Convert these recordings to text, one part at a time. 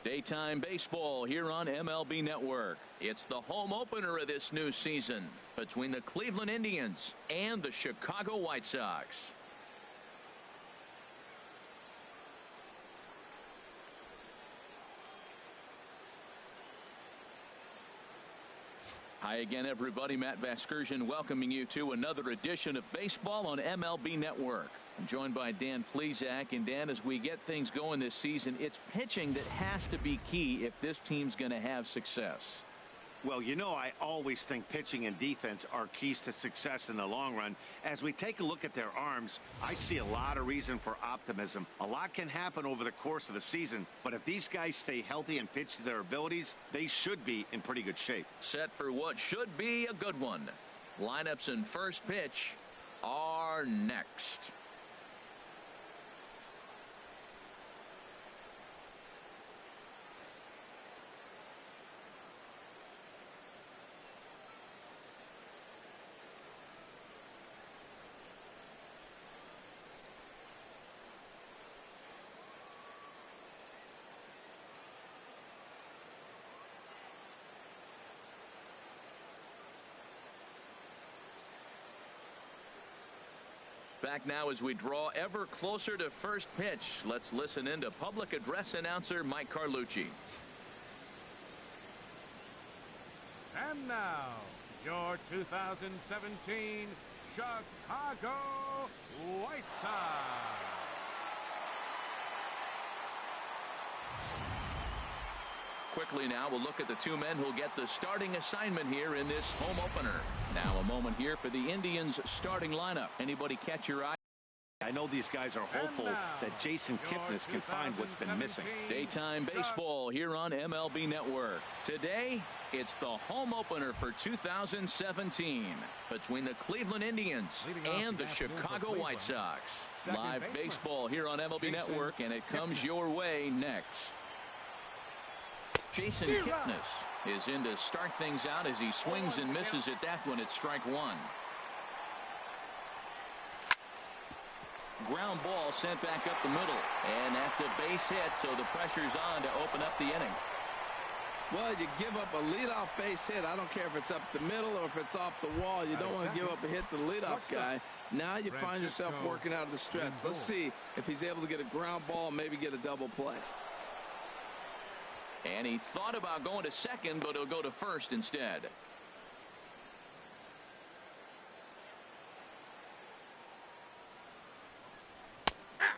Daytime baseball here on MLB Network. It's the home opener of this new season between the Cleveland Indians and the Chicago White Sox. Hi again, everybody. Matt Vasgersian welcoming you to another edition of baseball on MLB Network. I'm joined by Dan Plesac. And Dan, as we get things going this season, it's pitching that has to be key if this team's going to have success. Well, you know, I always think pitching and defense are keys to success in the long run. As we take a look at their arms, I see a lot of reason for optimism. A lot can happen over the course of a season, but if these guys stay healthy and pitch to their abilities, they should be in pretty good shape. Set for what should be a good one. Lineups and first pitch are next. Back now as we draw ever closer to first pitch. Let's listen in to public address announcer Mike Carlucci. And now, your 2017 Chicago White Sox. Quickly now, we'll look at the two men who'll get the starting assignment here in this home opener. Now a moment here for the Indians starting lineup. Anybody catch your eye? I know these guys are hopeful that Jason Kipnis can find what's been missing. Daytime baseball here on MLB Network. Today, it's the home opener for 2017 between the Cleveland Indians and the Chicago White Sox. Live baseball here on MLB Network, and it comes your way next. Jason Kipnis is in to start things out as he swings and misses at that one at strike one. Ground ball sent back up the middle, and that's a base hit, so the pressure's on to open up the inning. Well, you give up a leadoff base hit. I don't care if it's up the middle or if it's off the wall. You don't want to give up a hit to the leadoff guy. Now you find yourself working out of the stretch. Let's see if he's able to get a ground ball, maybe get a double play. And he thought about going to second, but he'll go to first instead.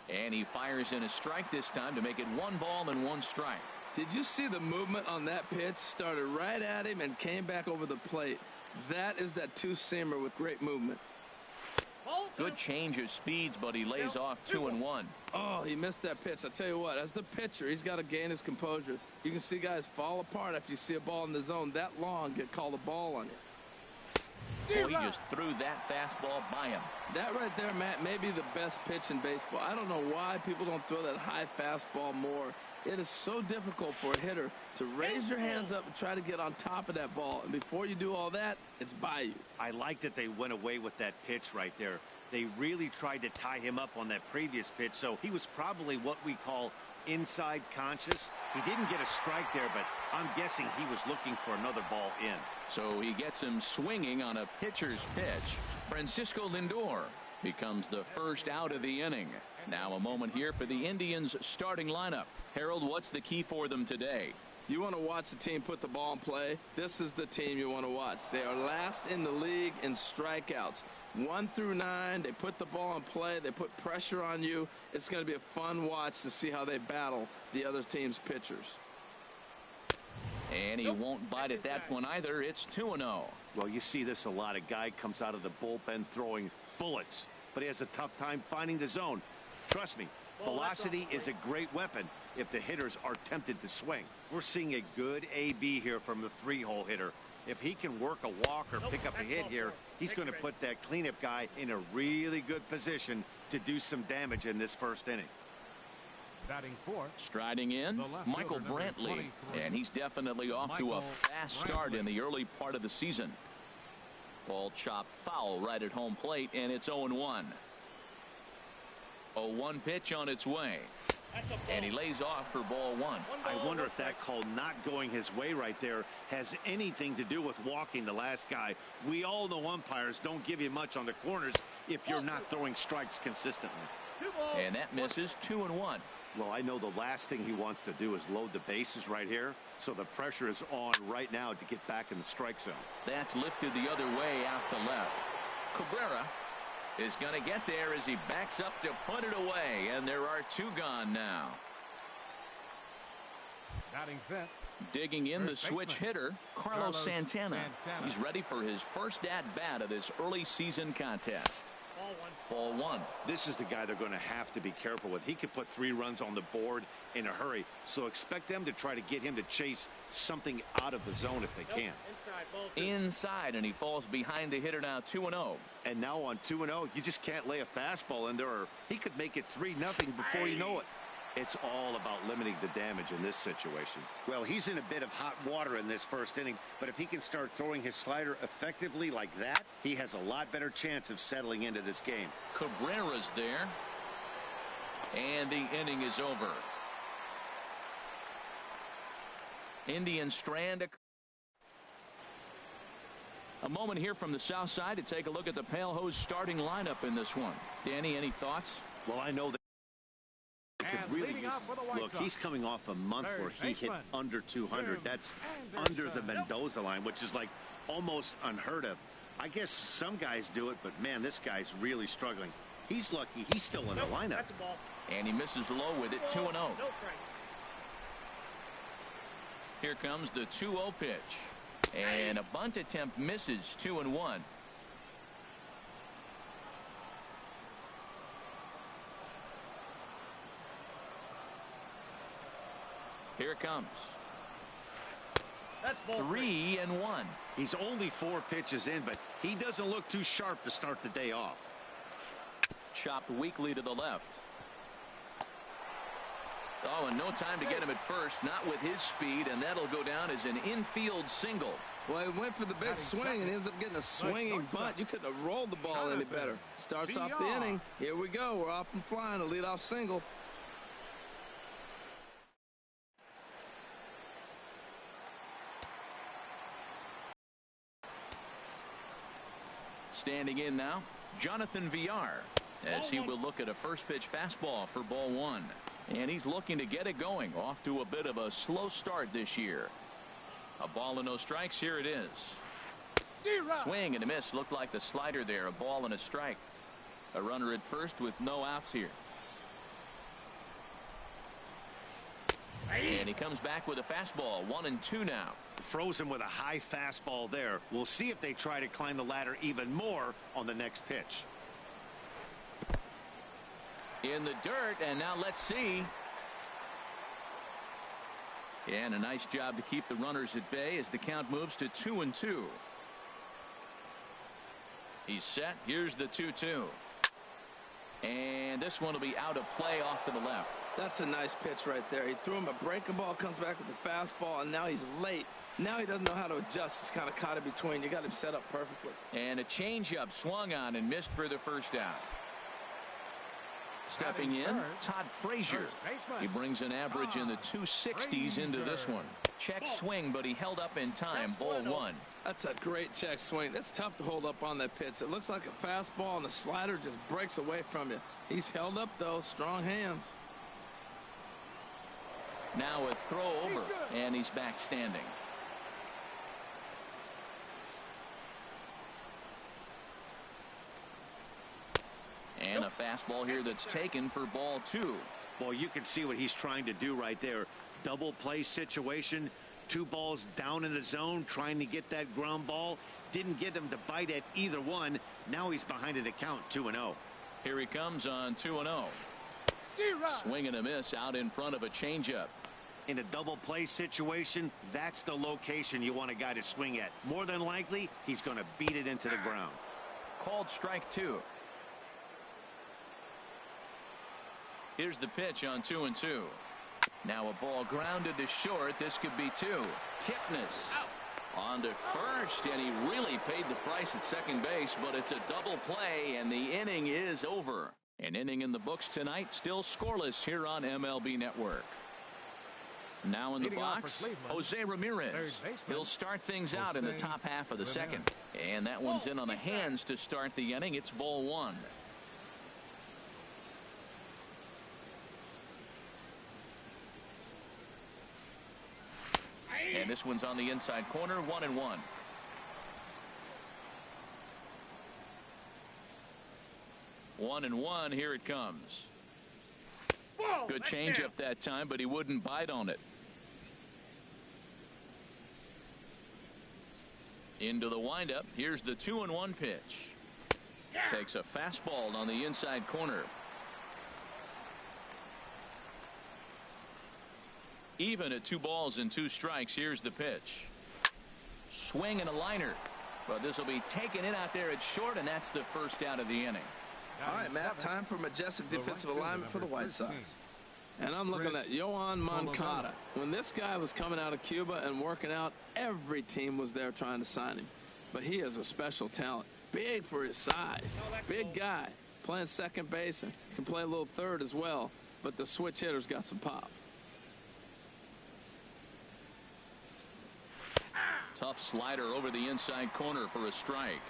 And he fires in a strike this time to make it 1 ball and 1 strike. Did you see the movement on that pitch? Started right at him and came back over the plate. That is that two-seamer with great movement. Good change of speeds, but he lays off 2-1. Oh, he missed that pitch. I tell you what, as the pitcher, he's got to gain his composure. You can see guys fall apart after you see a ball in the zone that long, get called a ball on you. Oh, he just threw that fastball by him. That right there, Matt, may be the best pitch in baseball. I don't know why people don't throw that high fastball more. It is so difficult for a hitter to raise your hands up and try to get on top of that ball. And before you do all that, it's by you. I like that they went away with that pitch right there. They really tried to tie him up on that previous pitch, so he was probably what we call inside conscious. He didn't get a strike there, but I'm guessing he was looking for another ball in. So he gets him swinging on a pitcher's pitch. Francisco Lindor becomes the first out of the inning. Now a moment here for the Indians starting lineup. Harold, what's the key for them today? You want to watch the team put the ball in play. This is the team you want to watch. They are last in the league in strikeouts. 1 through 9, they put the ball in play. They put pressure on you. It's going to be a fun watch to see how they battle the other team's pitchers. And he won't bite at that one either. It's 2-0. Well, you see this a lot. A guy comes out of the bullpen throwing bullets, but he has a tough time finding the zone. Trust me, velocity is a great weapon if the hitters are tempted to swing. We're seeing a good AB here from the 3-hole hitter. If he can work a walk or pick up a hit here, he's going to put that cleanup guy in a really good position to do some damage in this first inning. Batting fourth, striding in, Michael Brantley, and he's definitely off to a fast start in the early part of the season. Ball chopped foul right at home plate, and it's 0-1. 0-1 pitch on its way. And he lays off for ball one. I wonder if that call not going his way right there has anything to do with walking the last guy. We all know umpires don't give you much on the corners if you're not throwing strikes consistently. And that misses 2-1. Well, I know the last thing he wants to do is load the bases right here, so the pressure is on right now to get back in the strike zone. That's lifted the other way out to left. Cabrera is going to get there as he backs up to put it away, and there are two gone now. Batting fifth. Digging in the switch hitter, Carlos Santana. He's ready for his first at-bat of this early season contest. Ball one. This is the guy they're going to have to be careful with. He could put 3 runs on the board in a hurry, so expect them to try to get him to chase something out of the zone if they can. Inside, and he falls behind the hitter now 2-0. And now on 2-0, you just can't lay a fastball in there, or he could make it 3-0 before you know it. It's all about limiting the damage in this situation. Well, he's in a bit of hot water in this first inning, but if he can start throwing his slider effectively like that, he has a lot better chance of settling into this game. Cabrera's there, and the inning is over. Indians strand a moment here from the south side to take a look at the Pale Hose starting lineup in this one. Danny, any thoughts? Well, I know that could really use. Look, he's coming off a month where he hit under 200. That's under the Mendoza line, which is like almost unheard of. I guess some guys do it, but man, this guy's really struggling. He's lucky he's still in the lineup. And he misses low with it, 2-0. Here comes the 2-0 pitch, and a bunt attempt misses, 2-1. Here it comes. 3-1. He's only 4 pitches in, but he doesn't look too sharp to start the day off. Chopped weakly to the left. Oh, and no time to get him at first, not with his speed, and that'll go down as an infield single. Well, he went for the big swing and ends up getting a swinging bunt. You couldn't have rolled the ball any better. Starts off the inning. Here we go. We're off and flying. A leadoff single. Standing in now, Jonathan Villar, as he will look at a first pitch fastball for ball one. And he's looking to get it going, off to a bit of a slow start this year. A ball and no strikes. Here it is. Swing and a miss. Looked like the slider there. A ball and a strike. A runner at first with no outs here. And he comes back with a fastball. 1-2 now. Frozen with a high fastball there. We'll see if they try to climb the ladder even more on the next pitch. In the dirt, and now let's see. And a nice job to keep the runners at bay as the count moves to 2-2. He's set. Here's the 2-2. And this one will be out of play off to the left. That's a nice pitch right there. He threw him a breaking ball, comes back with the fastball, and now he's late. Now he doesn't know how to adjust. He's kind of caught in between. You got him set up perfectly. And a changeup swung on and missed for the first out. Stepping in, Todd Frazier. He brings an average in the 260s into this one. Check swing, but he held up in time. Ball one. That's a great check swing. That's tough to hold up on that pitch. It looks like a fastball, and the slider just breaks away from you. He's held up, though. Strong hands. Now a throw over, and he's back standing. And a fastball here that's taken for ball two. Well, you can see what he's trying to do right there. Double play situation. 2 balls down in the zone, trying to get that ground ball. Didn't get him to bite at either one. Now he's behind in the count, 2-0. Here he comes on 2-0. Swing and a miss out in front of a changeup. In a double play situation, that's the location you want a guy to swing at. More than likely, he's going to beat it into the ground. Called strike 2. Here's the pitch on 2-2. Now a ball grounded to short. This could be 2. Kipnis on to first, and he really paid the price at second base, but it's a double play, and the inning is over. An inning in the books tonight, still scoreless here on MLB Network. Now in the box, Jose Ramirez. He'll start things out in the top half of the second. And that one's in on the hands to start the inning. It's ball one. And this one's on the inside corner, 1-1. One and one, here it comes. Good changeup that time, but he wouldn't bite on it. Into the windup. Here's the 2-1 pitch. Takes a fastball on the inside corner. Even at 2 balls and 2 strikes. Here's the pitch. Swing and a liner. But this will be taken in out there at short, and that's the first out of the inning. All right, Matt, time for majestic defensive alignment for the White Sox. And I'm looking at Yoan Moncada. When this guy was coming out of Cuba and working out, every team was there trying to sign him. But he is a special talent. Big for his size. Big guy. Playing second base and can play a little third as well. But the switch hitter's got some pop. Tough slider over the inside corner for a strike.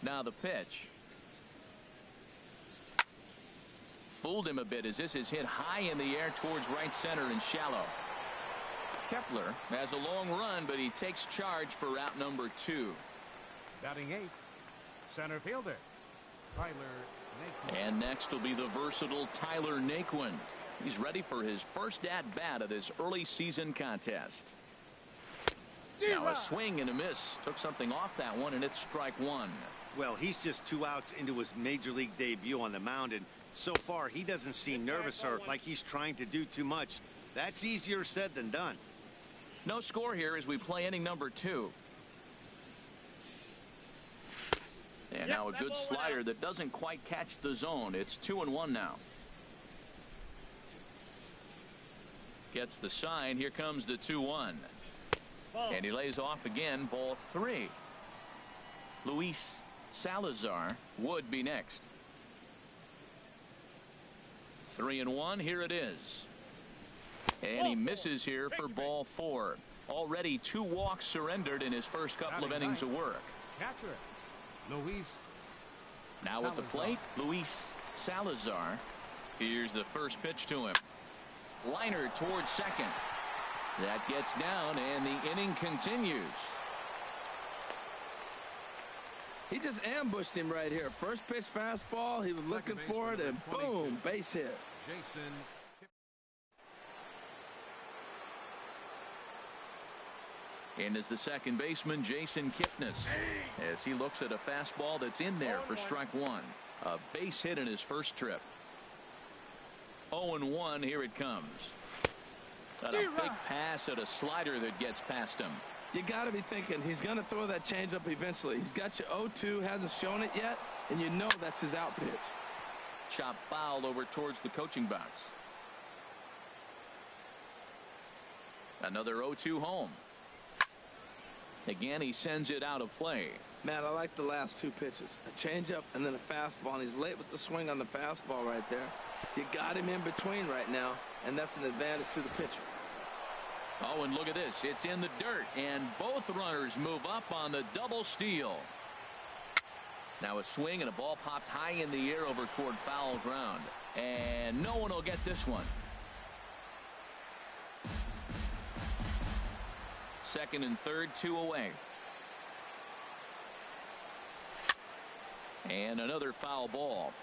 Now the pitch. Fooled him a bit as this is hit high in the air towards right center and shallow. Kepler has a long run, but he takes charge for route number 2. Batting 8th, center fielder, Tyler Naquin. And next will be the versatile Tyler Naquin. He's ready for his first at-bat of this early season contest. Now a swing and a miss. Took something off that one, and it's strike 1. Well, he's just 2 outs into his major league debut on the mound, and so far he doesn't seem nervous or like he's trying to do too much. That's easier said than done. No score here as we play inning number 2. And now a good slider that doesn't quite catch the zone. It's 2-1 now. Gets the sign. Here comes the 2-1. And he lays off again. Ball 3. Luis Salazar would be next. 3-1. Here it is. And he misses here for ball 4. Already 2 walks surrendered in his first couple of innings of work. Catcher, Luis. Now at the plate, Luis Salazar. Here's the first pitch to him. Liner towards second. That gets down, and the inning continues. He just ambushed him right here. First pitch fastball. He was looking for it, and boom, base hit. Jason. And is the second baseman, Jason Kipnis, as he looks at a fastball that's in there for strike 1. A base hit in his first trip. 0-1. Here it comes. And a big pass at a slider that gets past him. You got to be thinking he's going to throw that changeup eventually. He's got you 0-2, hasn't shown it yet, and you know that's his out pitch. Chop foul over towards the coaching box. Another 0-2 home. Again, he sends it out of play. Matt, I like the last 2 pitches. A changeup and then a fastball, and he's late with the swing on the fastball right there. You got him in between right now, and that's an advantage to the pitcher. Oh, and look at this. It's in the dirt, and both runners move up on the double steal. Now a swing and a ball popped high in the air over toward foul ground. And no one will get this one. Second and third, 2 away. And another foul ball.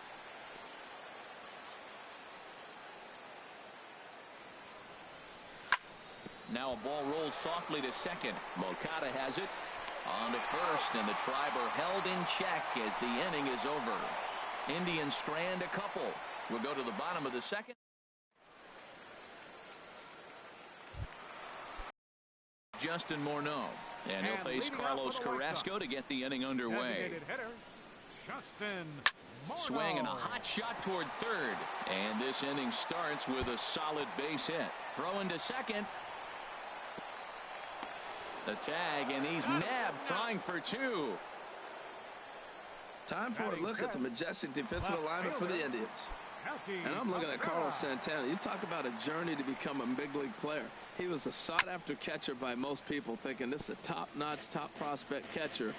Now a ball rolls softly to second. Moncada has it on to first, and the Tribe are held in check as the inning is over. Indians strand a couple. We'll go to the bottom of the second. Justin Morneau, and he'll face Carlos Carrasco to get the inning underway. Swing and a hot shot toward third, and this inning starts with a solid base hit. Throw into second. The tag, and he's nabbed trying for 2. Time for a look at the majestic defensive alignment for the Indians. And I'm looking at Carlos Santana. You talk about a journey to become a big league player. He was a sought-after catcher by most people, thinking this is a top-notch, top prospect catcher.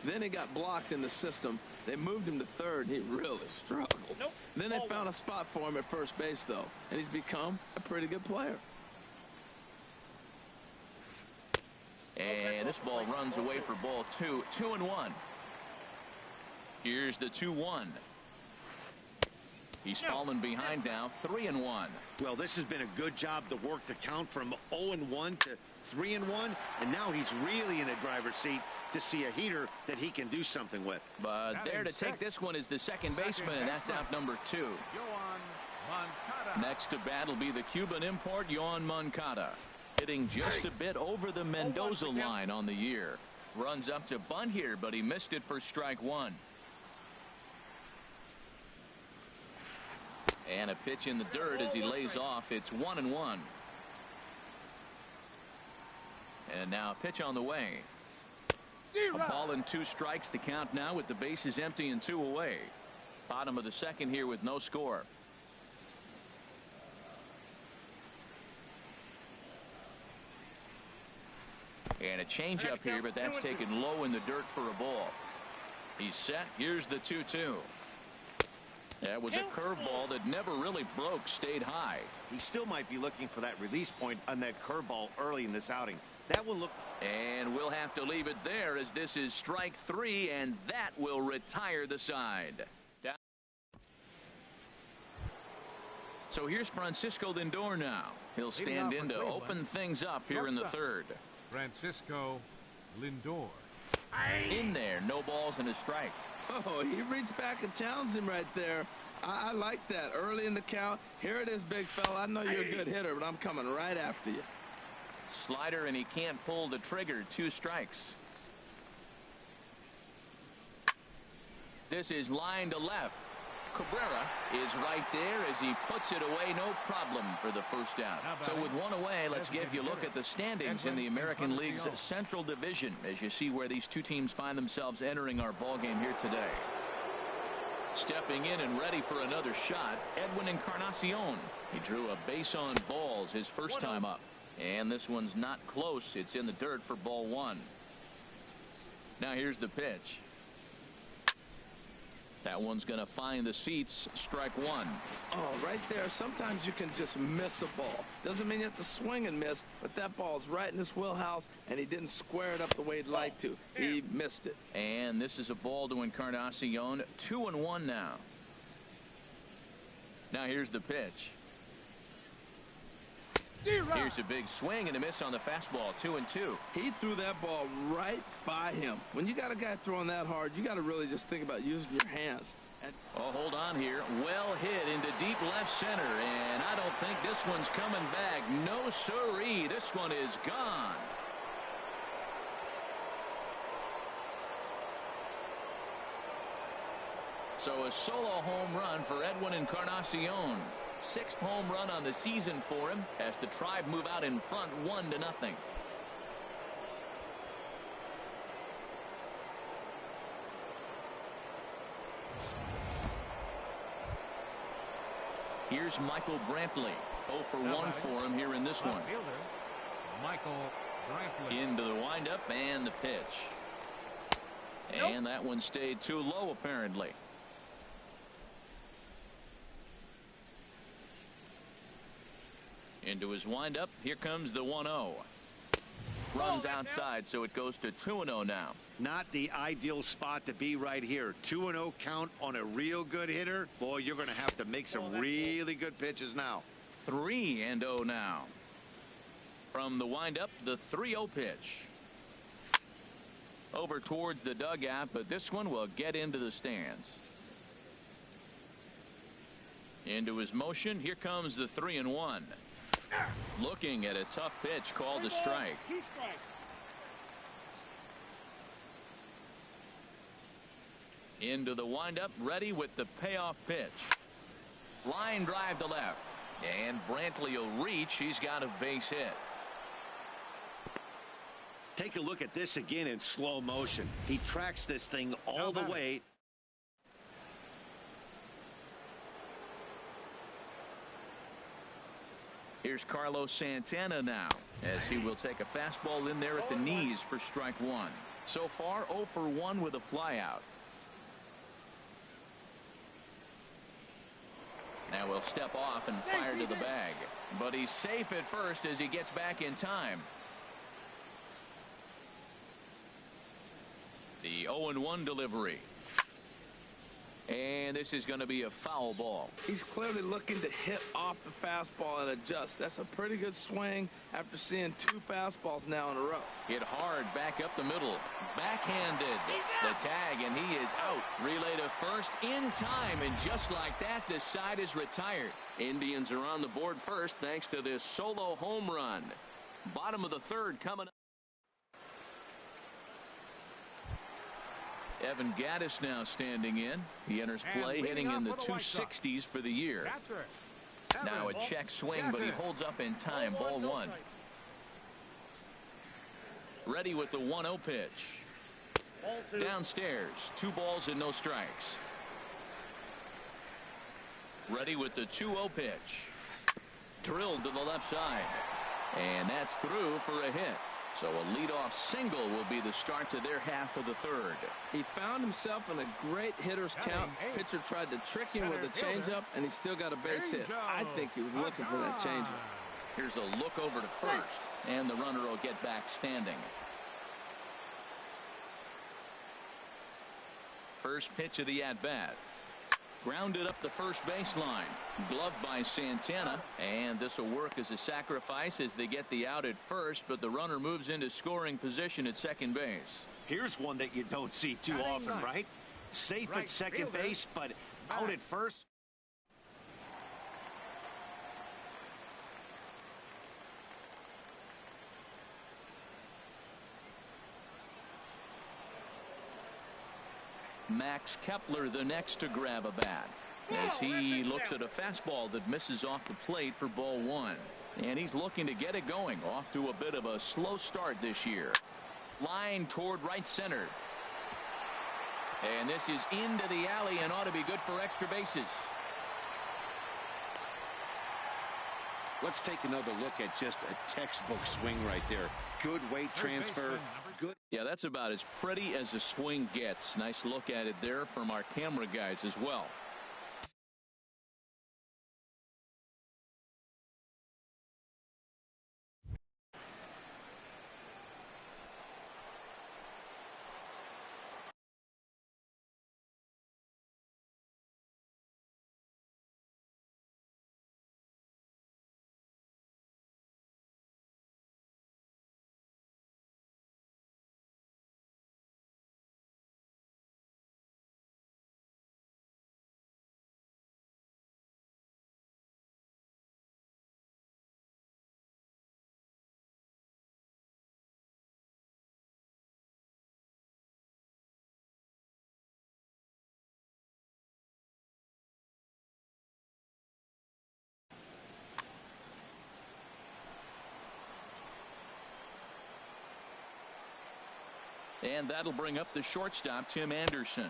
Then he got blocked in the system. They moved him to third. He really struggled. Then they found a spot for him at first base, though, and he's become a pretty good player. And this ball runs away for ball 2. 2-1. Here's the 2-1. He's fallen behind now, 3-1. Well, this has been a good job to work the count from 0-1 to 3-1, and now he's really in the driver's seat to see a heater that he can do something with. But there to take this one is the second baseman, and that's out number 2. Next to bat will be the Cuban import, Yoan Moncada, hitting just a bit over the Mendoza line on the year. Runs up to bunt here, but he missed it for strike 1. And a pitch in the dirt as he lays off. It's 1-1. And now a pitch on the way. A ball and 2 strikes, the count now with the bases empty and 2 away. Bottom of the second here with no score. And a changeup here, but that's taken low in the dirt for a ball. He's set. Here's the 2-2. That was a curveball that never really broke, stayed high. He still might be looking for that release point on that curveball early in this outing. That will look. And we'll have to leave it there as this is strike 3, and that will retire the side. Down. So here's Francisco Lindor now. He'll stand in to open things up here in the third. Francisco Lindor. In there, no balls and a strike. Oh, he reached back and challenged him right there. I like that. Early in the count. Here it is, big fella. I know you're a good hitter, but I'm coming right after you. Slider, and he can't pull the trigger. 2 strikes. This is line to left. Cabrera is right there as he puts it away. No problem for the first out. So with 1 away, let's give you a look at the standings in the American League's Central Division as you see where these 2 teams find themselves entering our ball game here today. Stepping in and ready for another shot, Edwin Encarnacion. He drew a base on balls his first time up. And this one's not close. It's in the dirt for ball 1. Now here's the pitch. That one's going to find the seats. Strike 1. Oh, right there. Sometimes you can just miss a ball. Doesn't mean you have to swing and miss, but that ball's right in his wheelhouse, and he didn't square it up the way he'd like to. He missed it. And this is a ball to Encarnacion. 2-1 now. Now here's the pitch. Here's a big swing and a miss on the fastball. 2-2. He threw that ball right by him. When you got a guy throwing that hard, you got to really just think about using your hands. Oh, hold on here. Well hit into deep left center, and I don't think this one's coming back. No siree. This one is gone. So a solo home run for Edwin Encarnacion. 6th home run on the season for him as the Tribe move out in front 1-0. Here's Michael Brantley. 0 for 1 for him here in this one. Michael Brantley. Into the windup and the pitch. And that one stayed too low apparently. Into his windup. Here comes the 1-0. Runs outside, so it goes to 2-0 now. Not the ideal spot to be right here. 2-0 count on a real good hitter. Boy, you're going to have to make some really good pitches now. 3-0 now. From the windup, the 3-0 pitch. Over towards the dugout, but this one will get into the stands. Into his motion. Here comes the 3-1. Looking at a tough pitch called a strike. Into the windup, ready with the payoff pitch. Line drive to left. And Brantley will reach. He's got a base hit. Take a look at this again in slow motion. He tracks this thing all the way Here's Carlos Santana now, as he will take a fastball in there at the knees for strike one. So far, 0 for 1 with a flyout. Now we'll step off and fire to the bag. But he's safe at first as he gets back in time. The 0-1 delivery. And this is going to be a foul ball. He's clearly looking to hit off the fastball and adjust. That's a pretty good swing after seeing 2 fastballs now in a row. Hit hard back up the middle. Backhanded. The tag, and he is out. Relay to first in time, and just like that, this side is retired. Indians are on the board first thanks to this solo home run. Bottom of the third coming up. Evan Gattis now standing in. He enters play hitting in the 260s for the year. Now a check swing, but he holds up in time. Ball 1. Ready with the 1-0 pitch. Downstairs. 2 balls and no strikes. Ready with the 2-0 pitch. Drilled to the left side. And that's through for a hit. So a leadoff single will be the start to their half of the third. He found himself in a great hitter's count. Pitcher tried to trick him with a changeup, and he still got a base hit. I think he was looking for that changeup. Here's a look over to first, and the runner will get back standing. First pitch of the at-bat. Grounded up the first baseline. Gloved by Santana, and this will work as a sacrifice as they get the out at first, but the runner moves into scoring position at second base. Here's one that you don't see too often, right? Safe at second base, but out at first. Max Kepler the next to grab a bat as he looks at a fastball that misses off the plate for ball 1. And he's looking to get it going. Off to a bit of a slow start this year. Line toward right center. And this is into the alley and ought to be good for extra bases. Let's take another look at just a textbook swing right there. Good weight transfer. Good. Yeah, that's about as pretty as a swing gets. Nice look at it there from our camera guys as well. And that'll bring up the shortstop, Tim Anderson,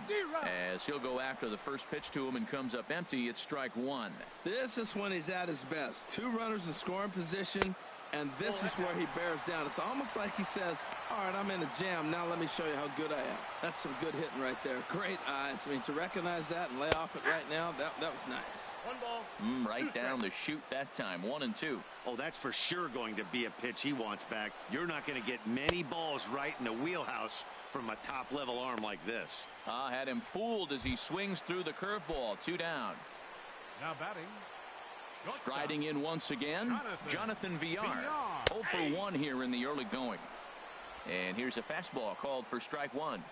as he'll go after the first pitch to him and comes up empty. It's strike 1. This is when he's at his best. 2 runners in scoring position, and this is where he bears down. It's almost like he says, all right, I'm in a jam. Now let me show you how good I am. That's some good hitting right there. Great eyes. I mean, to recognize that and lay off it right now, that was nice. 1 ball. Right down the chute that time. 1-2. Oh, that's for sure going to be a pitch he wants back. You're not going to get many balls right in the wheelhouse from a top-level arm like this. Had him fooled as he swings through the curveball. 2 down. Now batting. Striding in once again, Jonathan Villar. 0 for 1 here in the early going. And here's a fastball called for strike 1.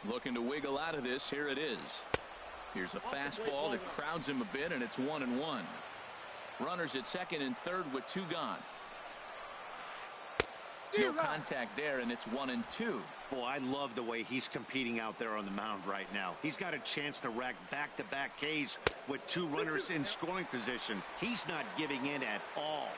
Looking to wiggle out of this. Here it is. Here's a fastball that crowds him a bit, and it's 1-1. Runners at second and third with 2 gone. No contact there, and it's 1-2. Boy, I love the way he's competing out there on the mound right now. He's got a chance to rack back-to-back Ks with 2 runners in scoring position. He's not giving in at all.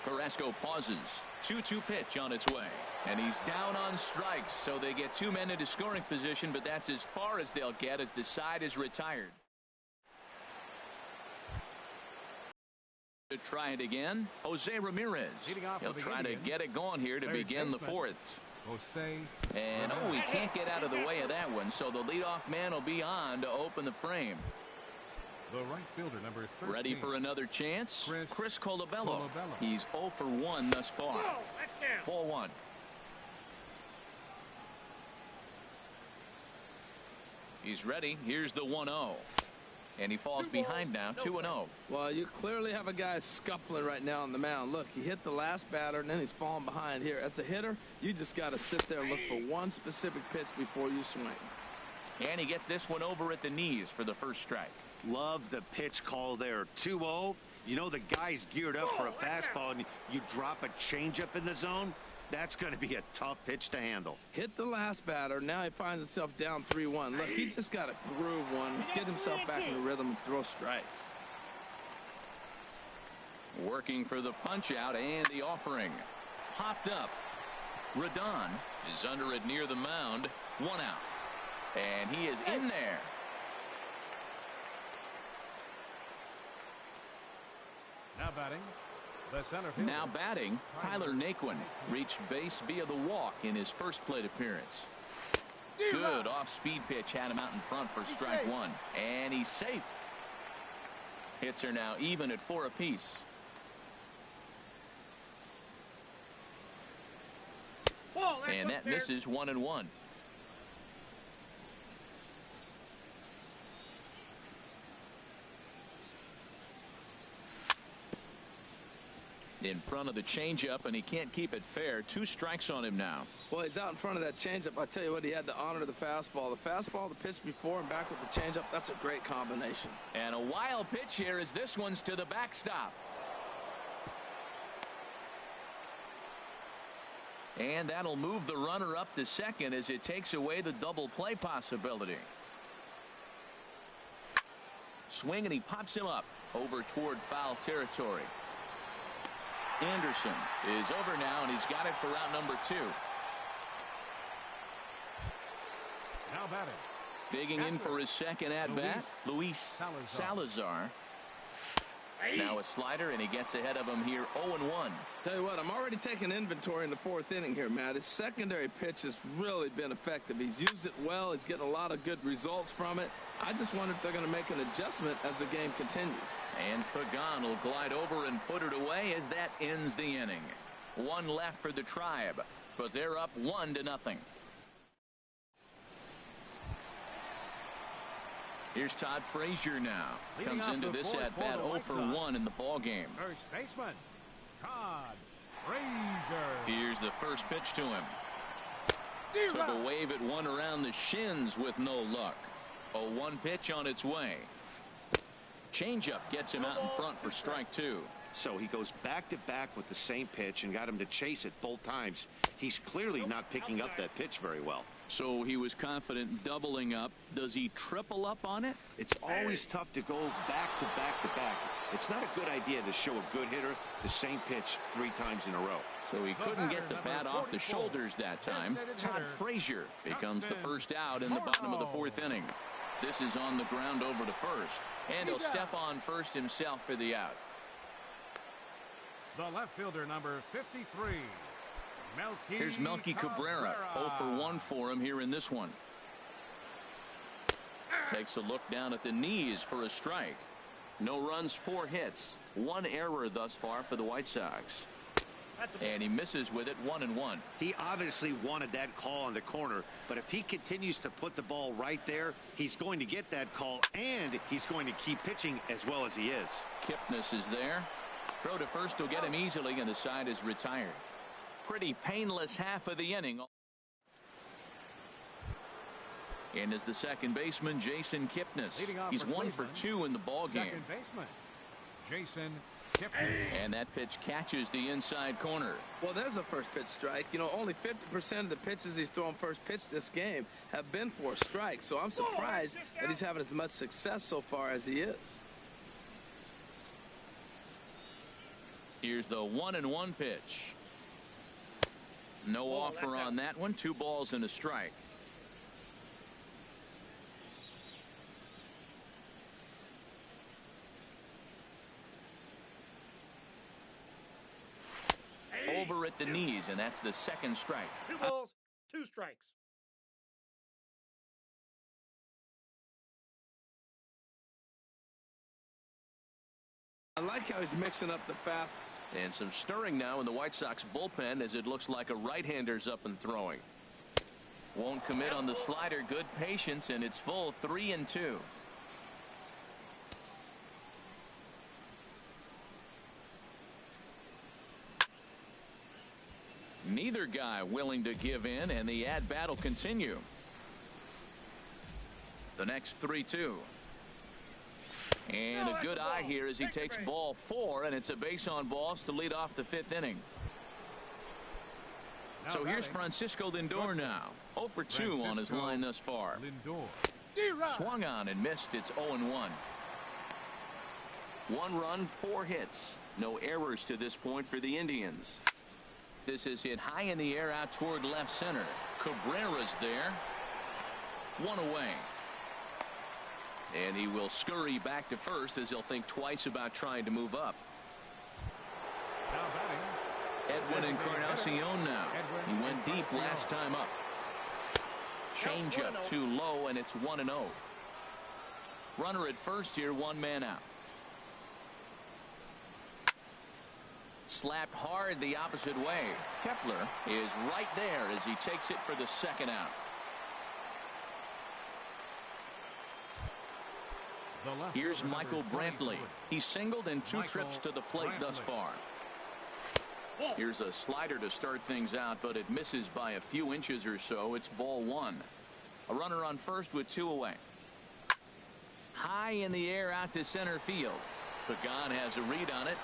Carrasco pauses. 2-2 pitch on its way. And he's down on strikes, so they get 2 men into scoring position, but that's as far as they'll get as the side is retired. To try it again, Jose Ramirez. He'll try to get it going here to begin the fourth. Jose. And he can't get out of the way of that one, so the leadoff man will be on to open the frame. The right fielder, number 13. Ready for another chance? Chris Colabello. Colabello. He's 0 for 1 thus far. Ball one. He's ready. Here's the 1-0. And he falls behind now, 2-0. Well, you clearly have a guy scuffling right now on the mound. Look, he hit the last batter, and then he's falling behind here. As a hitter, you just got to sit there and look for one specific pitch before you swing. And he gets this one over at the knees for the first strike. Love the pitch call there. 2-0. You know the guy's geared up for a fastball, and you drop a changeup in the zone. That's going to be a tough pitch to handle. Hit the last batter. Now he finds himself down 3-1. Look, he's just got to groove one, get himself back in the rhythm, and throw strikes. Working for the punch out and the offering. Popped up. Rodon is under it near the mound. 1 out. And he is in there. Now batting. The center fielder. Now batting, Tyler Naquin reached base via the walk in his first plate appearance. Good off-speed pitch had him out in front for strike one. And he's safe. Hits are now even at 4 apiece. And that misses 1-1. In front of the changeup, and he can't keep it fair. 2 strikes on him now. Well, he's out in front of that changeup. I tell you what, he had to honor the fastball. The fastball, the pitch before, and back with the changeup. That's a great combination. And a wild pitch here as this one's to the backstop. And that'll move the runner up to second as it takes away the double play possibility. Swing, and he pops him up over toward foul territory. Anderson is over now, and he's got it for route number 2. Now batting. Digging in for his second at-bat, Luis Salazar. Now a slider, and he gets ahead of him here 0-1. Tell you what, I'm already taking inventory in the 4th inning here, Matt. His secondary pitch has really been effective. He's used it well. He's getting a lot of good results from it. I just wonder if they're going to make an adjustment as the game continues. And Pagan will glide over and put it away as that ends the inning. 1 left for the Tribe, but they're up 1-0. Here's Todd Frazier now. Comes into this at-bat 0 for 1 in the ball game. First baseman, Todd Frazier. Here's the first pitch to him. Took a wave at one around the shins with no luck. A 1 pitch on its way. Changeup gets him out in front for strike 2. So he goes back-to-back with the same pitch and got him to chase it both times. He's clearly not picking up that pitch very well. So he was confident doubling up. Does he triple up on it? It's always tough to go back-to-back-to-back. It's not a good idea to show a good hitter the same pitch 3 times in a row. So he couldn't get the bat off the shoulders that time. Todd Frazier becomes the first out in the bottom of the 4th inning. This is on the ground over to first. And he'll step on first himself for the out. The left fielder, number 53. Here's Melky Cabrera. 0 for 1 for him here in this one. Takes a look down at the knees for a strike. No runs, 4 hits. 1 error thus far for the White Sox. And he misses with it 1-1. He obviously wanted that call on the corner, but if he continues to put the ball right there, he's going to get that call, and he's going to keep pitching as well as he is. Kipnis is there. Throw to first will get him easily, and the side is retired. Pretty painless half of the inning. And is the second baseman, Jason Kipnis. He's 1 for 2 in the ball game. Second baseman, Jason Kipnis. And that pitch catches the inside corner. Well, there's a first pitch strike. You know, only 50% of the pitches he's thrown first pitch this game have been for strikes. So I'm surprised that he's having as much success so far as he is. Here's the 1-1 pitch. No offer on that one. 2 balls and a strike. at the knees, and that's the second strike. 2 balls, 2 strikes. I like how he's mixing up the fast. And some stirring now in the White Sox bullpen as it looks like a right-hander's up and throwing. Won't commit on the slider. Good patience, and it's full 3-2. Neither guy willing to give in, and the at-bat will continue. The next 3-2. And a good eye here as he takes ball 4, and it's a base on balls to lead off the 5th inning. So here's Francisco Lindor now. 0 for 2 on his line thus far. Swung on and missed. It's 0-1. 1 run, 4 hits. No errors to this point for the Indians. This is hit high in the air out toward left center. Cabrera's there. 1 away. And he will scurry back to first as he'll think twice about trying to move up. Edwin Encarnacion now. He went deep last time up. Change up too low, and it's 1-0. Runner at first here, 1 man out. Slapped hard the opposite way. Kepler is right there as he takes it for the 2nd out. Here's Michael Brantley. He singled in 2 trips to the plate thus far. Here's a slider to start things out, but it misses by a few inches or so. It's ball 1. A runner on first with 2 away. High in the air out to center field. Pagan has a read on it.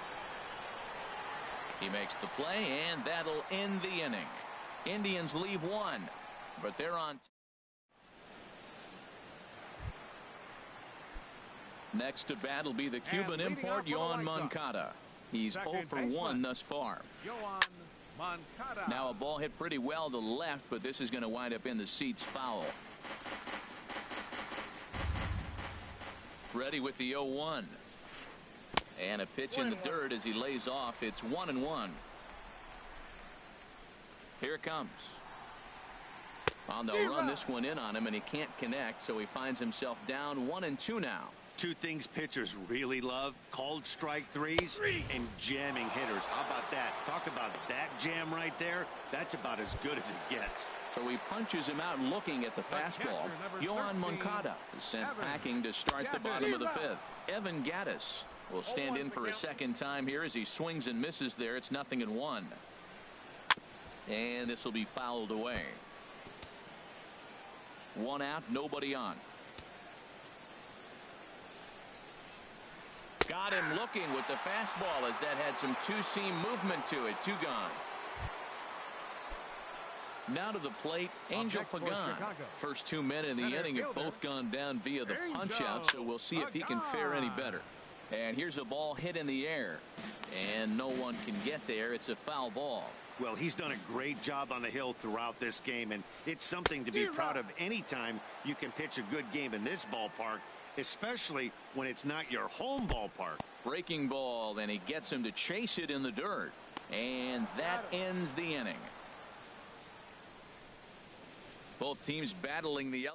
He makes the play, and that'll end the inning. Indians leave 1, but they're on. Next to bat will be the Cuban import, Yoan Moncada. He's 0 for 1 thus far. Now a ball hit pretty well to left, but this is going to wind up in the seats foul. Ready with the 0-1. And a pitch in the dirt as he lays off. It's 1-1. Here it comes. On the run, this one in on him, and he can't connect, so he finds himself down 1-2 now. 2 things pitchers really love: called strike threes and jamming hitters. How about that? Talk about that jam right there. That's about as good as it gets. So he punches him out looking at the fastball. Yoan Moncada is sent packing to start the bottom of the 5th. Evan Gattis will stand in for a 2nd time here as he swings and misses there. It's 0-1. And this will be fouled away. 1 out, nobody on. Got him looking with the fastball as that had some 2-seam movement to it. 2 gone. Now to the plate, Angel Pagan. First 2 men in the inning have both gone down via the punch out, so we'll see if he can fare any better. And here's a ball hit in the air, and no one can get there. It's a foul ball. Well, he's done a great job on the hill throughout this game, and it's something to be proud of anytime you can pitch a good game in this ballpark, especially when it's not your home ballpark. Breaking ball, and he gets him to chase it in the dirt, and that ends the inning. Both teams battling the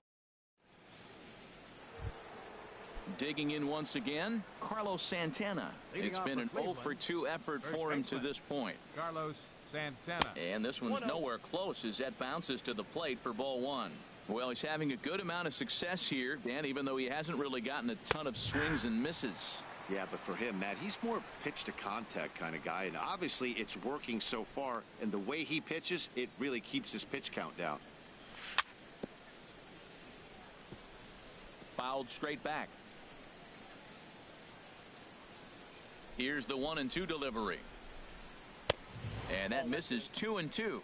digging in once again, Carlos Santana. It's been an 0 for 2 effort for him to this point. Carlos Santana. And this one's nowhere close as that bounces to the plate for ball 1. Well, he's having a good amount of success here, Dan, even though he hasn't really gotten a ton of swings and misses. Yeah, but for him, Matt, he's more pitch to contact kind of guy, and obviously it's working so far, and the way he pitches, it really keeps his pitch count down. Fouled straight back. Here's the 1-2 delivery. And that misses 2-2.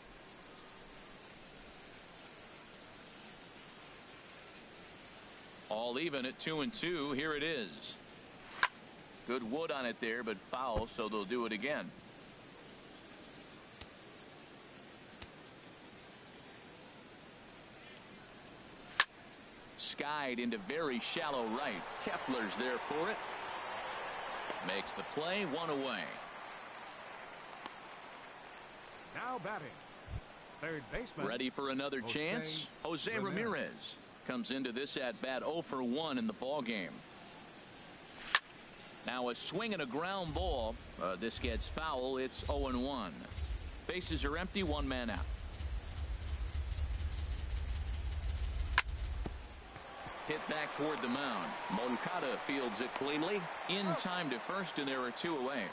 All even at 2-2. Here it is. Good wood on it there, but foul, so they'll do it again. Skied into very shallow right. Kepler's there for it. Makes the play, 1 away. Now batting, third baseman. Ready for another chance? Jose Ramirez comes into this at bat 0 for 1 in the ball game. Now a swing and a ground ball. This gets foul. It's 0-1. Bases are empty. One man out. Hit back toward the mound. Moncada fields it cleanly. In time to first, and there are 2 away.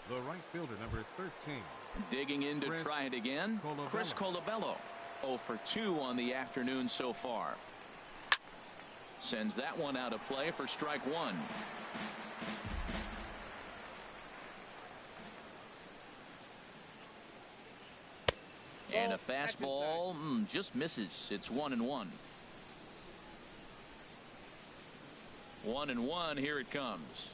The right fielder, number 13. Digging in to try it again. Chris Colabello. 0 for 2 on the afternoon so far. Sends that one out of play for strike 1. And a fastball just misses. It's 1-1. 1-1. Here it comes.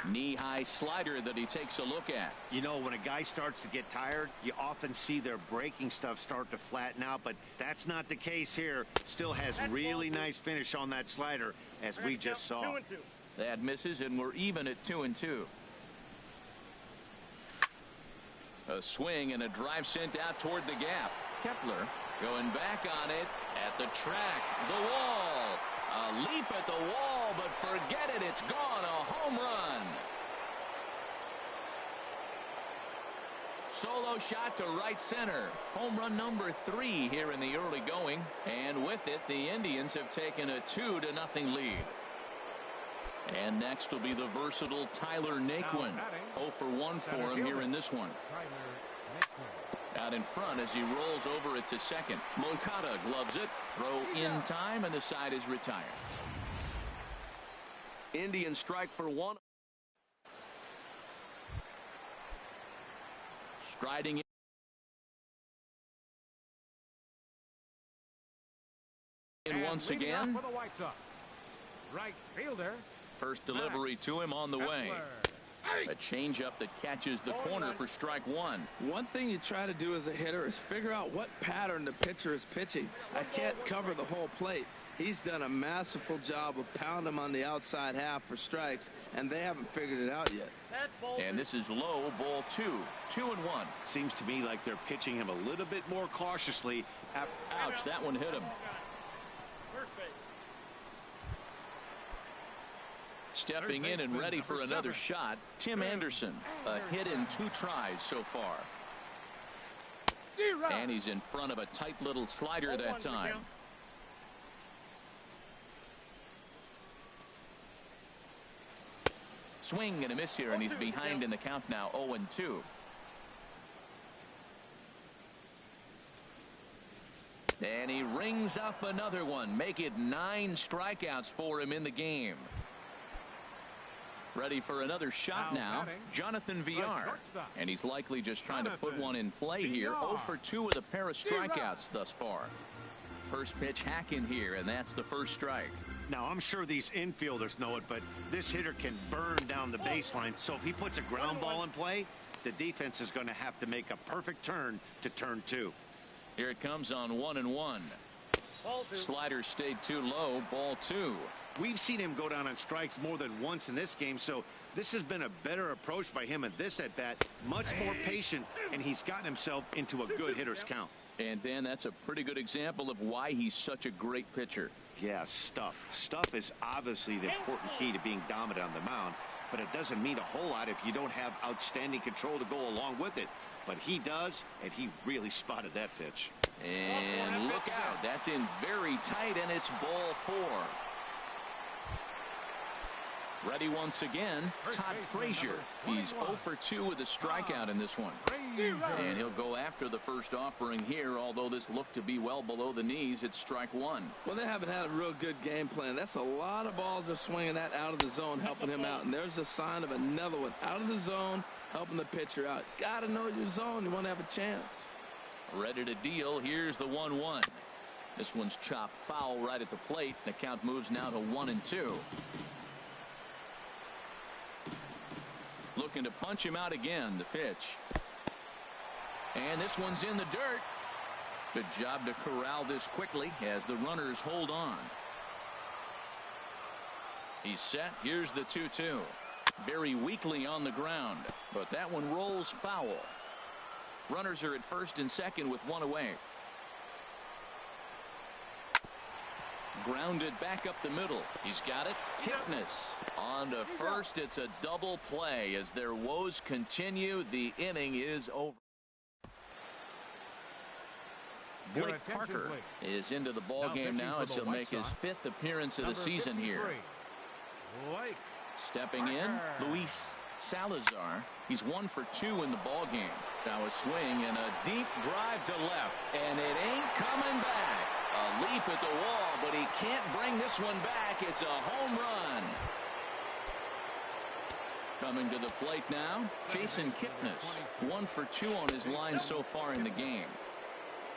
Knee-high slider that he takes a look at. You know, when a guy starts to get tired, you often see their breaking stuff start to flatten out, but that's not the case here. Still has really nice finish on that slider, as we just saw. That misses, and we're even at 2-2. A swing and a drive sent out toward the gap. Kepler going back on it at the track. The wall. A leap at the wall, but forget it. It's gone. A home run. Solo shot to right center. Home run number 3 here in the early going. And with it, the Indians have taken a 2-0 lead. And next will be the versatile Tyler Naquin. 0 for 1 for him here in this one. Out in front as he rolls over it to second. Moncada gloves it. Throw in time, and the side is retired. Indian strike for 1. Striding in once again. For the White Sox. Right fielder. First delivery to him on the way. A changeup that catches the corner for strike 1. One thing you try to do as a hitter is figure out what pattern the pitcher is pitching. I can't cover the whole plate. He's done a masterful job of pounding him on the outside half for strikes, and they haven't figured it out yet. And this is low, ball 2. 2-1. Seems to me like they're pitching him a little bit more cautiously. Ouch, that one hit him. Stepping in and ready for another shot, Tim Anderson. A hit in 2 tries so far. And he's in front of a tight little slider that time. Swing and a miss here, and he's behind in the count now, 0-2. And he rings up another one. Make it 9 strikeouts for him in the game. Ready for another shot now, Jonathan Villar. And he's likely just trying to put one in play here. 0 for 2 with a pair of strikeouts thus far. First pitch hack in here, and that's the first strike. Now, I'm sure these infielders know it, but this hitter can burn down the baseline. So if he puts a ground ball in play, the defense is going to have to make a perfect turn to turn 2. Here it comes on 1-1. Slider stayed too low, ball 2. We've seen him go down on strikes more than once in this game, so this has been a better approach by him at this at-bat. Much more patient, and he's gotten himself into a good hitter's count. And, Dan, that's a pretty good example of why he's such a great pitcher. Yeah, stuff. Stuff is obviously the important key to being dominant on the mound, but it doesn't mean a whole lot if you don't have outstanding control to go along with it. But he does, and he really spotted that pitch. And look out. That's in very tight, and it's ball 4. Ready once again, Todd Frazier. He's 0 for 2 with a strikeout in this one. And he'll go after the first offering here, although this looked to be well below the knees. It's strike 1. Well, they haven't had a real good game plan. That's a lot of balls they're swinging at out of the zone, helping him out. And there's a sign of another one out of the zone, helping the pitcher out. Got to know your zone. You want to have a chance. Ready to deal. Here's the 1-1. This one's chopped foul right at the plate. The count moves now to 1-2. Looking to punch him out again. The pitch. And this one's in the dirt. Good job to corral this quickly as the runners hold on. He's set. Here's the 2-2. very weakly on the ground, but that one rolls foul. Runners are at first and second with one away. Grounded back up the middle. He's got it. Kipnis on to first. It's a double play as their woes continue. The inning is over. Blake Parker is into the ball game now as he'll make his 5th appearance of the season here. Stepping in, Luis Salazar. He's 1 for 2 in the ball game. Now a swing and a deep drive to left, and it ain't coming back. A leap at the wall, but he can't bring this one back. It's a home run. Coming to the plate now, Jason Kipnis. 1 for 2 on his line so far in the game.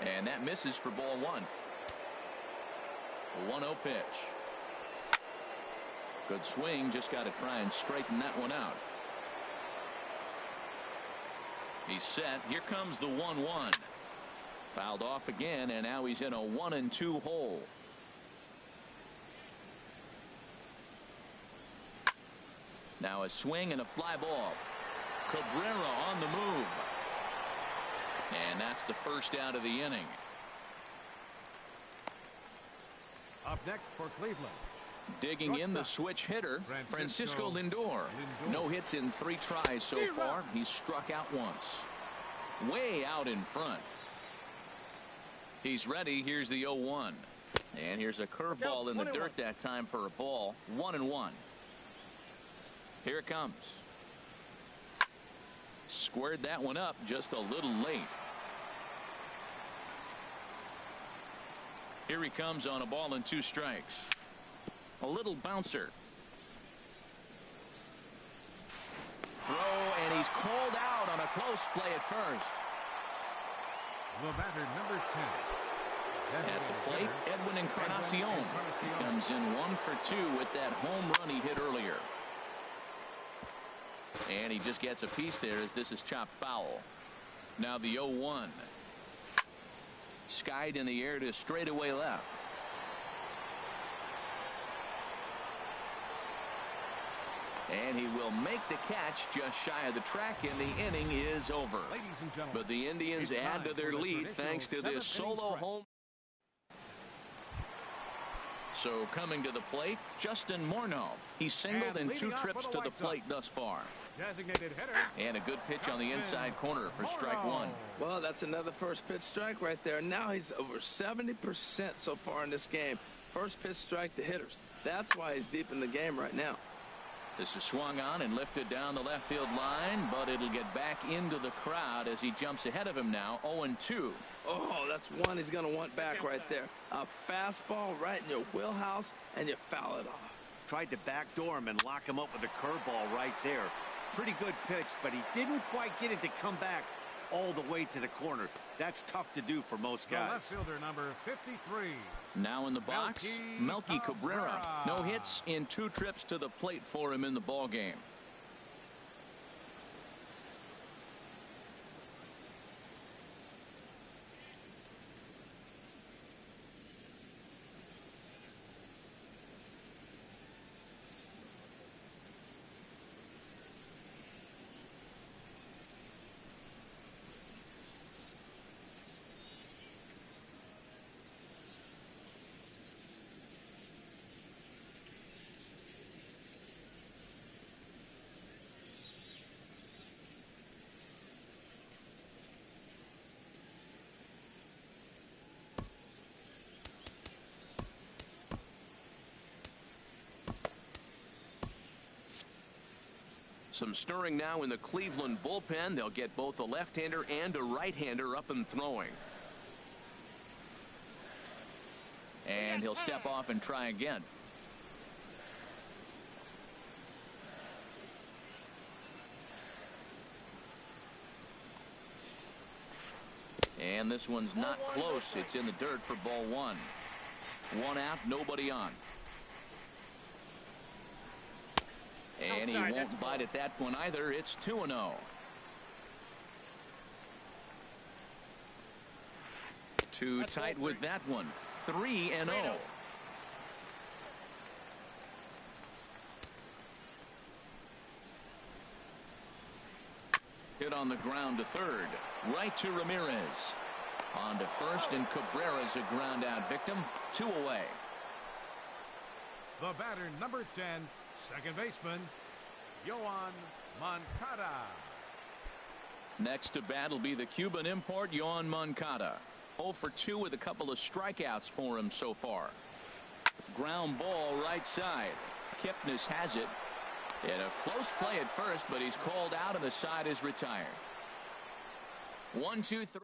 And that misses for ball 1. A 1-0 pitch. Good swing, just got to try and straighten that one out. He's set. Here comes the 1-1. Fouled off again, and now he's in a 1-2 hole. Now a swing and a fly ball. Cabrera on the move. And that's the first out of the inning. Up next for Cleveland. Digging in the switch hitter, Francisco Lindor. No hits in 3 tries so far. He's struck out once. Way out in front. He's ready. Here's the 0-1. And here's a curveball in the dirt that time for a ball. 1-1. Here it comes. Squared that one up just a little late. Here he comes on a ball and 2 strikes. A little bouncer. Throw, and he's called out on a close play at first. The batter, number 10. At the plate, Edwin Encarnacion. He comes in 1 for 2 with that home run he hit earlier. And he just gets a piece there as this is chopped foul. Now the 0-1. Skied in the air to straightaway left. And he will make the catch just shy of the track, and the inning is over. Ladies and gentlemen, but the Indians add to their lead thanks to this solo home. So coming to the plate, Justin Morneau. He's singled in 2 trips to the plate thus far. Designated hitter. And a good pitch on the inside corner for strike 1. Well, that's another first pitch strike right there. Now he's over 70% so far in this game. First pitch strike to hitters. That's why he's deep in the game right now. This is swung on and lifted down the left field line, but it'll get back into the crowd as he jumps ahead of him now. 0-2. Oh, that's one he's going to want back right there. A fastball right in your wheelhouse, and you foul it off. Tried to backdoor him and lock him up with a curveball right there. Pretty good pitch, but he didn't quite get it to come back all the way to the corner. That's tough to do for most guys. The left fielder, number 53. Now in the box, Melky Cabrera. No hits in 2 trips to the plate for him in the ball game. Some stirring now in the Cleveland bullpen. They'll get both a left-hander and a right-hander up and throwing. And he'll step off and try again. And this one's not close. It's in the dirt for ball 1. 1 out, nobody on. And he won't bite at that one either. It's 2-0. Too tight with that one. 3-0. on the ground to third. Right to Ramirez. On to first, and Cabrera's a ground out victim. 2 away. The batter, number 10, second baseman, Yoan Moncada. Next to bat will be the Cuban import, Yoan Moncada. 0 for 2 with a couple of strikeouts for him so far. Ground ball right side. Kipnis has it. And a close play at first, but he's called out and the side is retired. 1, 2, 3.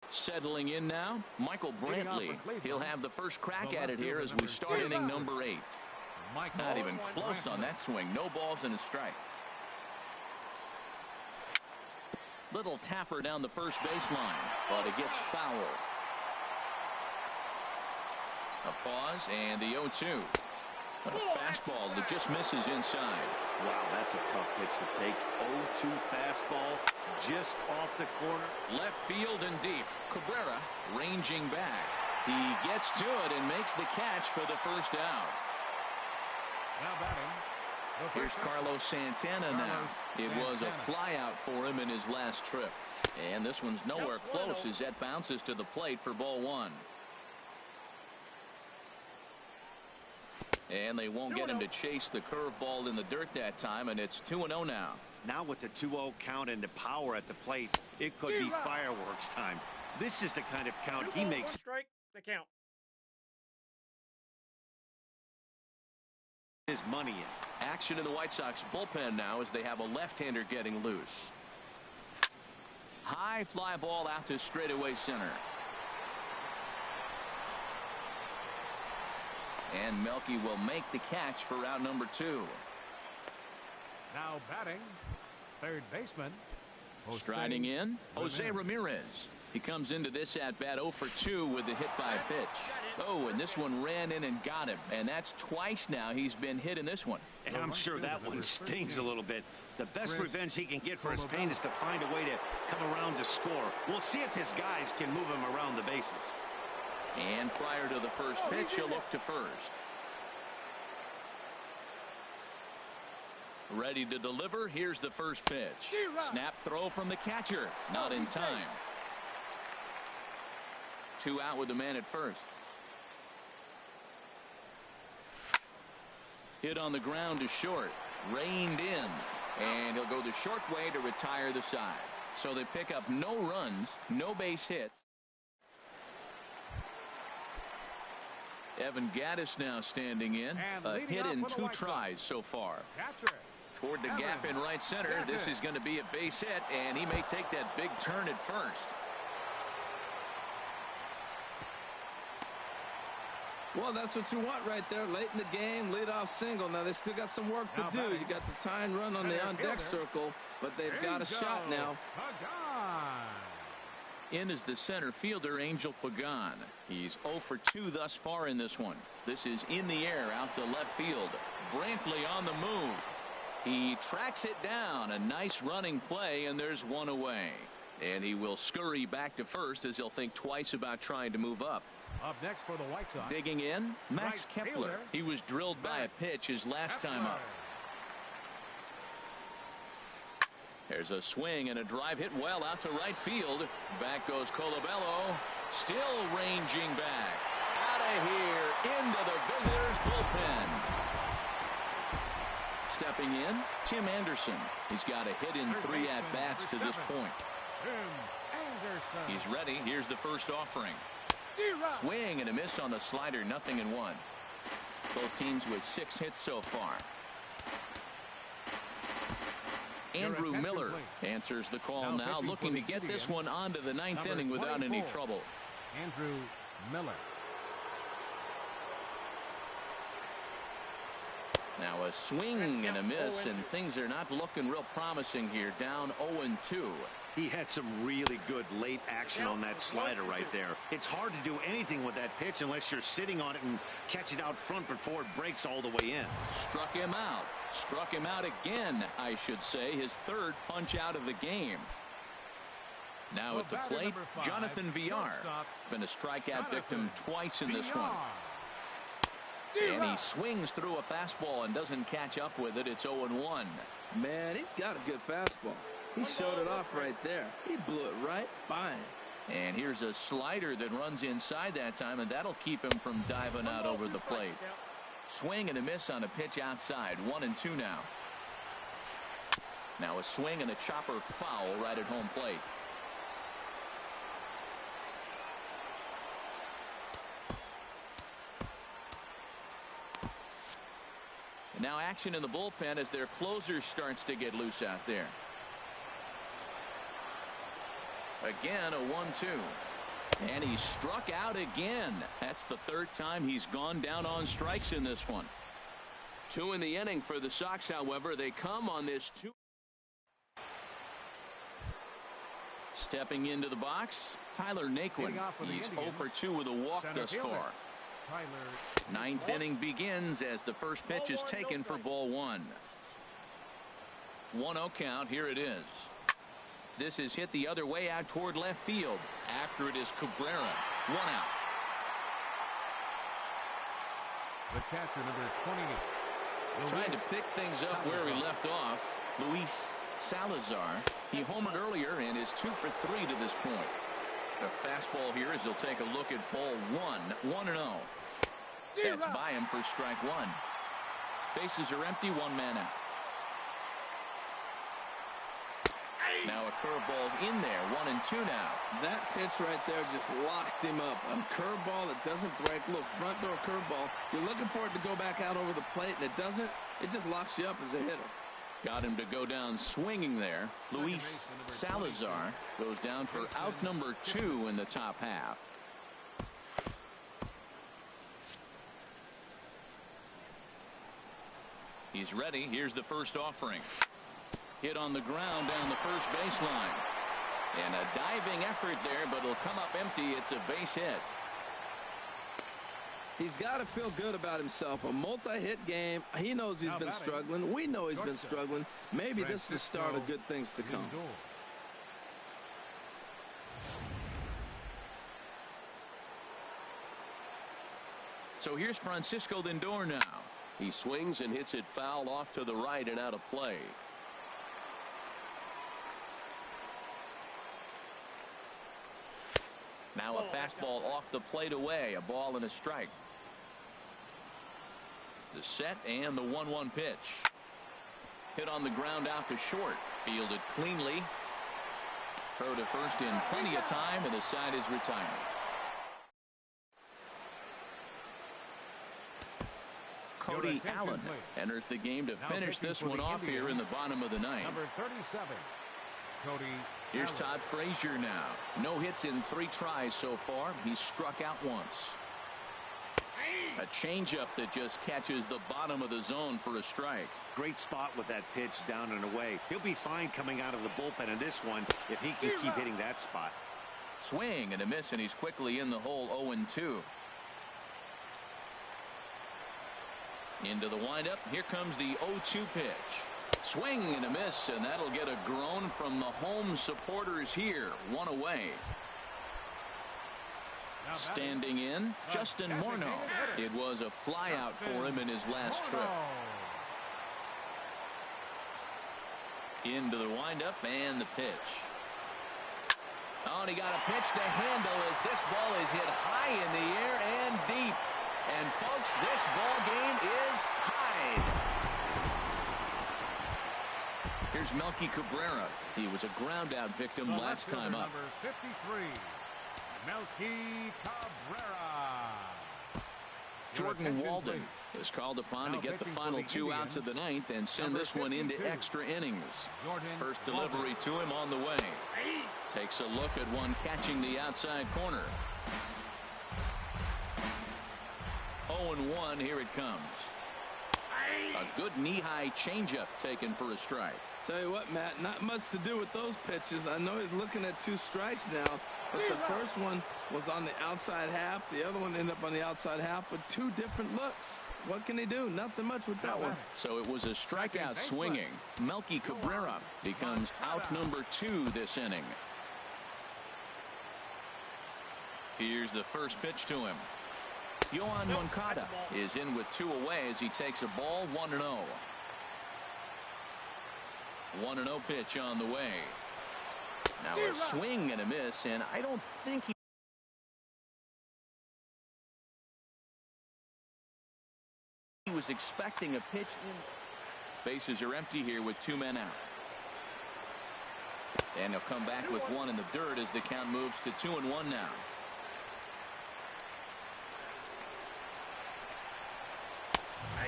Settling in now, Michael Brantley. He'll have the first crack at it here as we start inning number 8. Not even close on that swing. No balls and a strike. Little tapper down the first baseline, but it gets foul. A pause and the 0-2. But a fastball that just misses inside. Wow, that's a tough pitch to take. 0-2 fastball just off the corner. Left field and deep. Cabrera ranging back. He gets to it and makes the catch for the first out. Now batting. Here's Carlos Santana now. It was a fly out for him in his last trip. And this one's nowhere close as that bounces to the plate for ball 1. And they won't get him to chase the curveball in the dirt that time, and it's 2-0 now. Now with the 2-0 count and the power at the plate, it could be fireworks time. This is the kind of count he makes. 1 strike, the count. His money in. Action in the White Sox bullpen now as they have a left-hander getting loose. High fly ball out to straightaway center. And Melky will make the catch for round number 2. Now batting, third baseman. Striding in, Jose Ramirez. He comes into this at bat 0 for 2 with the hit by pitch. Oh, and this one ran in and got him. And that's twice now he's been hit in this one. And I'm sure that one stings a little bit. The best revenge he can get for his pain is to find a way to come around to score. We'll see if his guys can move him around the bases. And prior to the first pitch, he'll look to first. Ready to deliver. Here's the first pitch. Snap throw from the catcher. Not in time. 2 out with the man at first. Hit on the ground to short. Reined in. And he'll go the short way to retire the side. So they pick up no runs, no base hits. Evan Gattis now standing in. A hit in 2 tries so far. Toward the gap in right center. This is going to be a base hit, and he may take that big turn at first. Well, that's what you want right there. Late in the game, leadoff single. Now, they still got some work to do. You got the tying run on the on-deck circle, but they've got a shot now. In is the center fielder, Angel Pagan. He's 0 for 2 thus far in this one. This is in the air out to left field. Brantley on the move. He tracks it down. A nice running play, and there's 1 away. And he will scurry back to first as he'll think twice about trying to move up. Up next for the White Sox. Digging in, Max Kepler. He was drilled by a pitch his last time up. There's a swing and a drive hit well out to right field. Back goes Colabello. Still ranging back. Out of here into the visitors' bullpen. Stepping in, Tim Anderson. He's got a hit in 3 at-bats to this point. He's ready. Here's the first offering. Swing and a miss on the slider. 0-1. Both teams with 6 hits so far. Andrew Miller answers the call now, looking to get this one onto the 9th inning without any trouble. Andrew Miller. Now a swing and a miss, and things are not looking real promising here. Down 0-2. He had some really good late action on that slider right there. It's hard to do anything with that pitch unless you're sitting on it and catch it out front before it breaks all the way in. Struck him out. Struck him out again, I should say. His 3rd punch out of the game. Now at the plate, Jonathan Villar. Been a strikeout victim twice in this one. And he swings through a fastball and doesn't catch up with it. It's 0-1. Man, he's got a good fastball. He showed it off right there. He blew it right by him. And here's a slider that runs inside that time, and that'll keep him from diving out over the plate. Swing and a miss on a pitch outside. 1-2 now. Now a swing and a chopper foul right at home plate. And now action in the bullpen as their closer starts to get loose out there. Again, a 1-2. And he struck out again. That's the third time he's gone down on strikes in this one. 2 in the inning for the Sox, however. They come on this 2. Stepping into the box, Tyler Naquin. He's 0 for 2 with a walk thus far. Ninth inning begins as the first pitch is taken for ball 1. 1-0 count. Here it is. This is hit the other way out toward left field. After it is Cabrera. 1 out. The catcher, number 28. Trying to pick things up where he left off. Luis Salazar. He homered earlier and is 2 for 3 to this point. A fastball here as he'll take a look at ball 1. 1-0. That's by him for strike 1. Bases are empty. 1 man out. Now a curveball's in there. 1-2 now. That pitch right there just locked him up. A curveball that doesn't break. Look, front door curveball. You're looking for it to go back out over the plate, and it doesn't. It just locks you up as a hitter. Got him to go down swinging there. Luis Salazar goes down for out number 2 in the top half. He's ready. Here's the first offering. Hit on the ground down the first baseline. And a diving effort there, but it'll come up empty. It's a base hit. He's got to feel good about himself. A multi-hit game. He knows he's been struggling. We know he's been struggling. Maybe this is the start of good things to come. So here's Francisco Lindor now. He swings and hits it foul off to the right and out of play. Now a fastball off the plate away. A ball and a strike. The set and the 1-1 pitch. Hit on the ground out to short. Fielded cleanly. Throw to first in plenty of time, and the side is retired. Cody Allen enters the game to finish this one off here in the bottom of the ninth. Number 37. Cody. Here's Todd Frazier now. No hits in 3 tries so far. He's struck out once. A changeup that just catches the bottom of the zone for a strike. Great spot with that pitch down and away. He'll be fine coming out of the bullpen in this one if he can keep hitting that spot. Swing and a miss, and he's quickly in the hole. 0-2. Into the windup. Here comes the 0-2 pitch. Swing and a miss, and that'll get a groan from the home supporters here. 1 away. Standing in, Justin Morneau. It was a flyout for him in his last trip. Into the windup and the pitch. Oh, and he got a pitch to handle as this ball is hit high in the air and deep. And folks, this ball game is tied. Here's Melky Cabrera. He was a ground out victim last time up. Number 53, Melky Cabrera. Jordan Walden is called upon to get the final 2 outs of the ninth and send this one into extra innings. First delivery to him on the way. Takes a look at one catching the outside corner. 0-1. Here it comes. A good knee-high changeup taken for a strike. Tell you what, Matt, not much to do with those pitches. I know he's looking at 2 strikes now, but the first one was on the outside half. The other one ended up on the outside half with 2 different looks. What can he do? Nothing much with that one. So it was a strikeout swinging. Melky Cabrera becomes out number 2 this inning. Here's the first pitch to him. Yohan Moncada is in with 2 away as he takes a ball 1-0. 1-0 pitch on the way. Now a swing and a miss, and I don't think he was expecting a pitch in. Bases are empty here with 2 men out. And he'll come back with 1 in the dirt as the count moves to 2-1 now.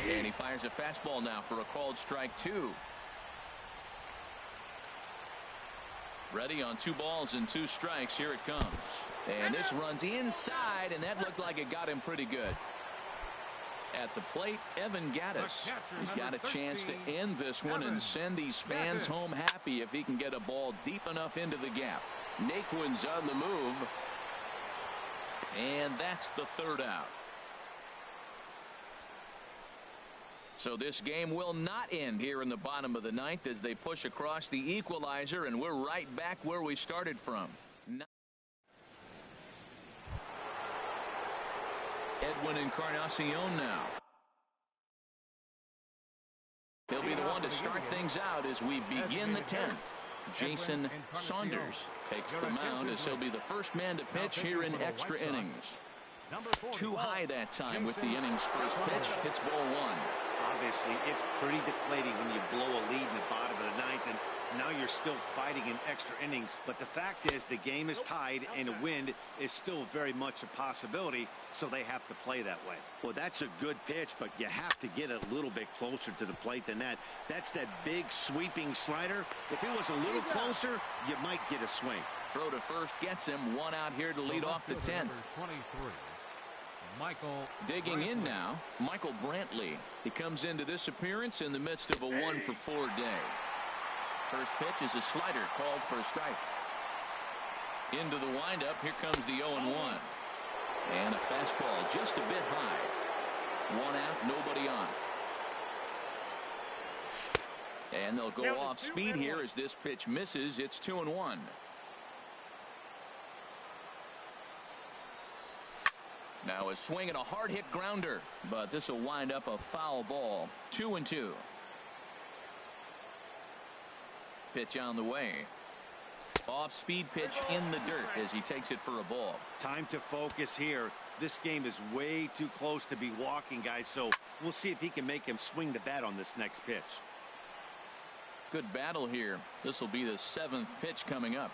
And he fires a fastball now for a called strike 2. Ready on 2 balls and 2 strikes. Here it comes. And this runs inside, and that looked like it got him pretty good. At the plate, Evan Gattis. He's got a chance to end this one and send these fans home happy if he can get a ball deep enough into the gap. Naquin's on the move. And that's the 3rd out. So this game will not end here in the bottom of the 9th as they push across the equalizer, and we're right back where we started from. Edwin Encarnacion now. He'll be the one to start things out as we begin the 10th. Jason Saunders takes the mound as he'll be the first man to pitch here in extra innings. Too high that time with the inning's first pitch. Hits ball 1. Obviously, it's pretty deflating when you blow a lead in the bottom of the 9th, and now you're still fighting in extra innings. But the fact is, the game is tied, and a win is still very much a possibility, so they have to play that way. Well, that's a good pitch, but you have to get a little bit closer to the plate than that. That's that big sweeping slider. If it was a little closer, you might get a swing. Throw to first gets him. 1 out here to lead off the 10th. Digging in now, Michael Brantley. He comes into this appearance in the midst of a 1-for-4 day. First pitch is a slider called for a strike. Into the windup. Here comes the 0-1. And a fastball just a bit high. 1 out, nobody on. And they'll go off speed here as this pitch misses. It's 2-1. Now a swing and a hard hit grounder, but this will wind up a foul ball. 2-2. Pitch on the way. Off speed pitch in the dirt as he takes it for a ball. Time to focus here. This game is way too close to be walking, guys, so we'll see if he can make him swing the bat on this next pitch. Good battle here. This will be the 7th pitch coming up.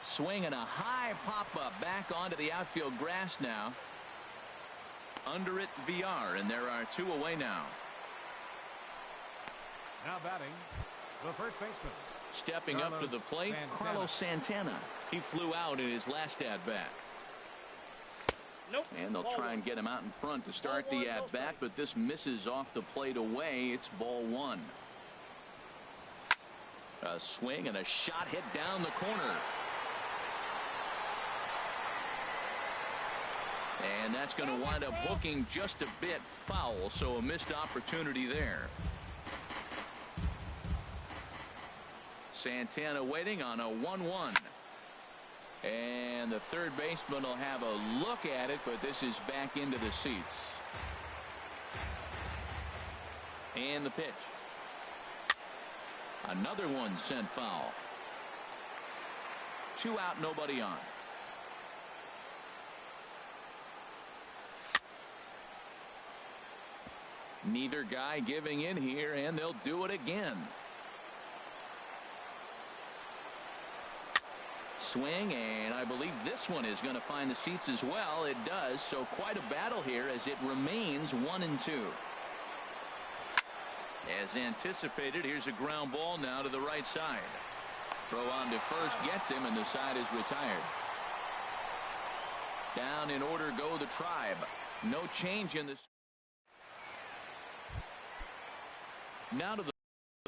Swing and a high pop-up back onto the outfield grass now. Under it, VR, and there are 2 away now. Now batting, the first baseman. Stepping up to the plate, Carlos Santana. He flew out in his last at-bat. And they'll try and get him out in front to start the at-bat, but this misses off the plate away. It's ball 1. A swing and a shot hit down the corner. And that's going to wind up hooking just a bit foul, so a missed opportunity there. Santana waiting on a 1-1. And the third baseman will have a look at it, but this is back into the seats. And the pitch. Another one sent foul. 2 out, nobody on. Neither guy giving in here, and they'll do it again. Swing, and I believe this one is going to find the seats as well. It does, so quite a battle here as it remains 1-2. As anticipated, here's a ground ball now to the right side. Throw on to first gets him, and the side is retired. Down in order go the Tribe. No change in this. Now to the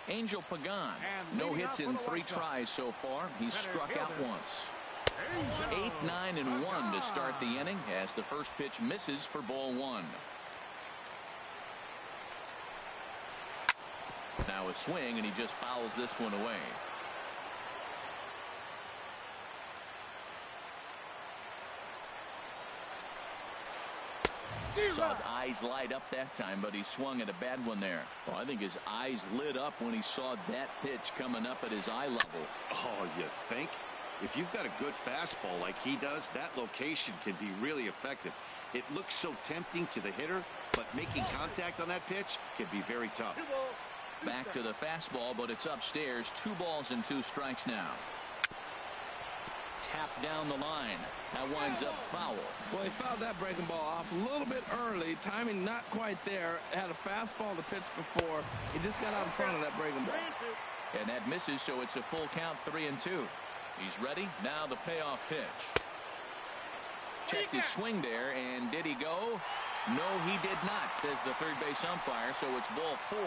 Angel Pagan. No hits in 3 tries so far. He's struck out once. 8, 9, and 1 to start the inning as the first pitch misses for ball 1. Now a swing, and he just fouls this one away. Saw his eyes light up that time, but he swung at a bad one there. Well, I think his eyes lit up when he saw that pitch coming up at his eye level. Oh, you think? If you've got a good fastball like he does, that location can be really effective. It looks so tempting to the hitter, but making contact on that pitch can be very tough. Back to the fastball, but it's upstairs. 2 balls and 2 strikes now. Tap down the line. That winds up foul. Well, he fouled that breaking ball off a little bit early. Timing not quite there. Had a fastball to pitch before. He just got out in front of that breaking ball. And that misses, so it's a full count, 3-2. He's ready. Now the payoff pitch. Checked his swing there, and did he go? No, he did not, says the third base umpire, so it's ball 4.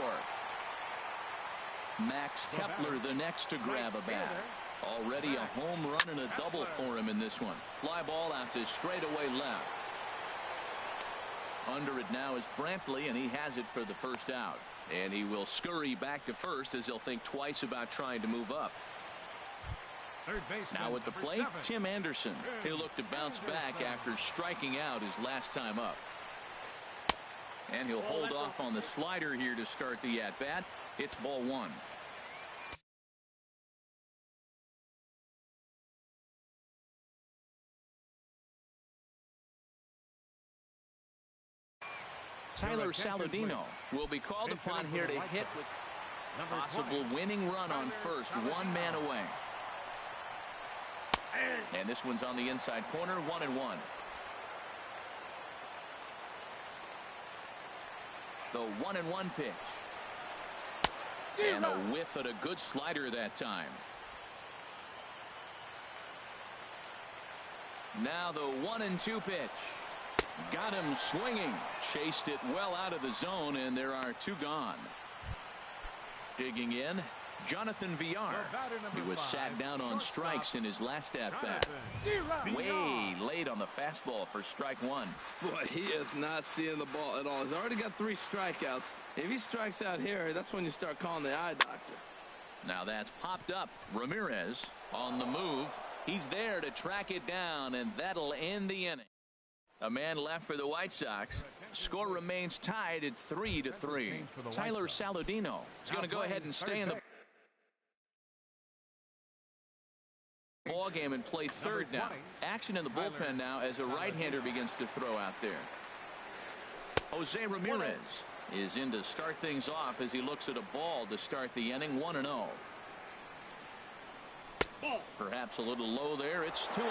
Max Kepler the next to grab a bat. Already a home run and a double for him in this one. Fly ball out to straightaway left. Under it now is Brantley, and he has it for the first out. And he will scurry back to first as he'll think twice about trying to move up. Now at the plate, Tim Anderson. He'll look to bounce back after striking out his last time up. And he'll hold off on the slider here to start the at-bat. It's ball 1. Tyler Saladino will be called upon here to hit with possible winning run on first. 1 man away. And this one's on the inside corner, 1-1. The 1-1 pitch. And a whiff at a good slider that time. Now the 1-2 pitch. Got him swinging. Chased it well out of the zone, and there are 2 gone. Digging in, Jonathan Villar. He was sat down on strikes in his last at-bat. Way late on the fastball for strike 1. Boy, he is not seeing the ball at all. He's already got 3 strikeouts. If he strikes out here, that's when you start calling the eye doctor. Now that's popped up. Ramirez on the move. He's there to track it down, and that'll end the inning. A man left for the White Sox. Score remains tied at 3-3. Tyler Saladino is going to go ahead and stay in the ball game and play third now. Action in the bullpen now as a right-hander begins to throw out there. Jose Ramirez is in to start things off as he looks at a ball to start the inning. 1-0. Perhaps a little low there. It's 2-0.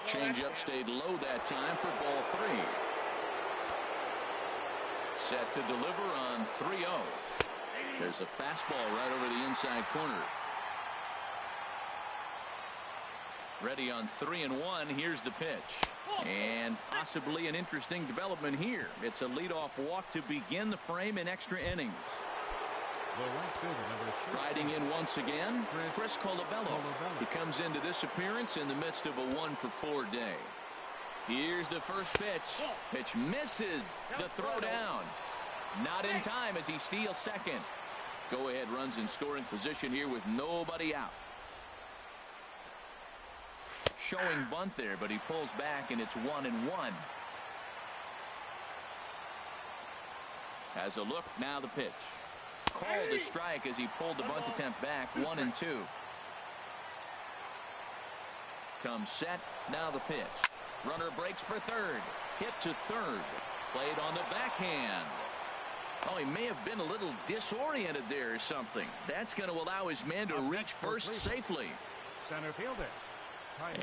Changeup stayed low that time for ball 3. Set to deliver on 3-0. There's a fastball right over the inside corner. Ready on 3-1. Here's the pitch. And possibly an interesting development here. It's a leadoff walk to begin the frame in extra innings. Riding in once again, Chris Colabello. He comes into this appearance in the midst of a 1-for-4 day. Here's the first pitch. Pitch misses the throw down. Not in time as he steals second. Go ahead runs in scoring position here with nobody out. Showing bunt there, but he pulls back and it's 1-1. Has a look, now the pitch. Called a strike as he pulled the bunt attempt back. 1-2. Comes set. Now the pitch. Runner breaks for third. Hit to third. Played on the backhand. Oh, he may have been a little disoriented there or something. That's going to allow his man to reach first safely. Center fielder.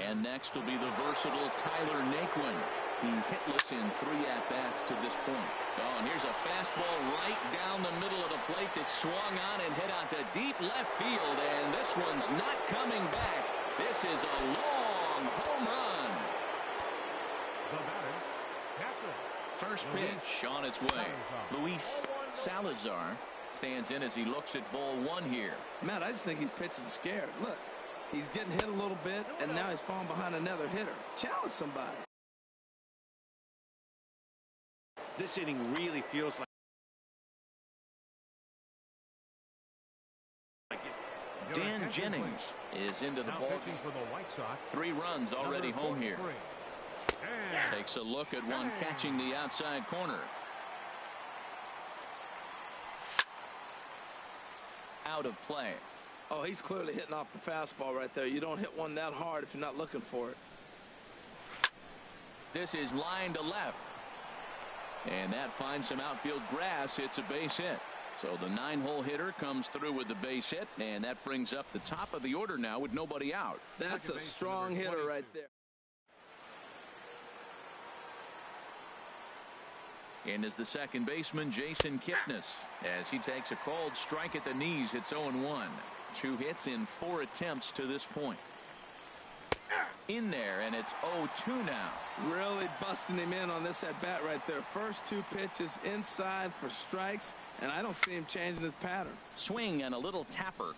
And next will be the versatile Tyler Naquin. He's hitless in 3 at-bats to this point. Oh, and here's a fastball right down the middle of the plate that swung on and hit onto deep left field, and this one's not coming back. This is a long home run. The batter, catcher. First pitch on its way. Luis Salazar stands in as he looks at ball 1 here. Matt, I just think he's pitching scared. Look, he's getting hit a little bit, and now he's falling behind another hitter. Challenge somebody. This inning really feels like Dan Jennings is into the ball game. For the White Sox, 3 runs already home here. And Takes a look at one catching the outside corner. Out of play. Oh, he's clearly hitting off the fastball right there. You don't hit one that hard if you're not looking for it. This is line to left. And that finds some outfield grass. It's a base hit. So the 9-hole hitter comes through with the base hit, and that brings up the top of the order now with nobody out. That's a strong hitter right there. In is the second baseman, Jason Kipnis, as he takes a called strike at the knees. It's 0-1. 2 hits in 4 attempts to this point. In there, and it's 0-2 now. Really busting him in on this at bat right there. First 2 pitches inside for strikes, and I don't see him changing his pattern. Swing and a little tapper.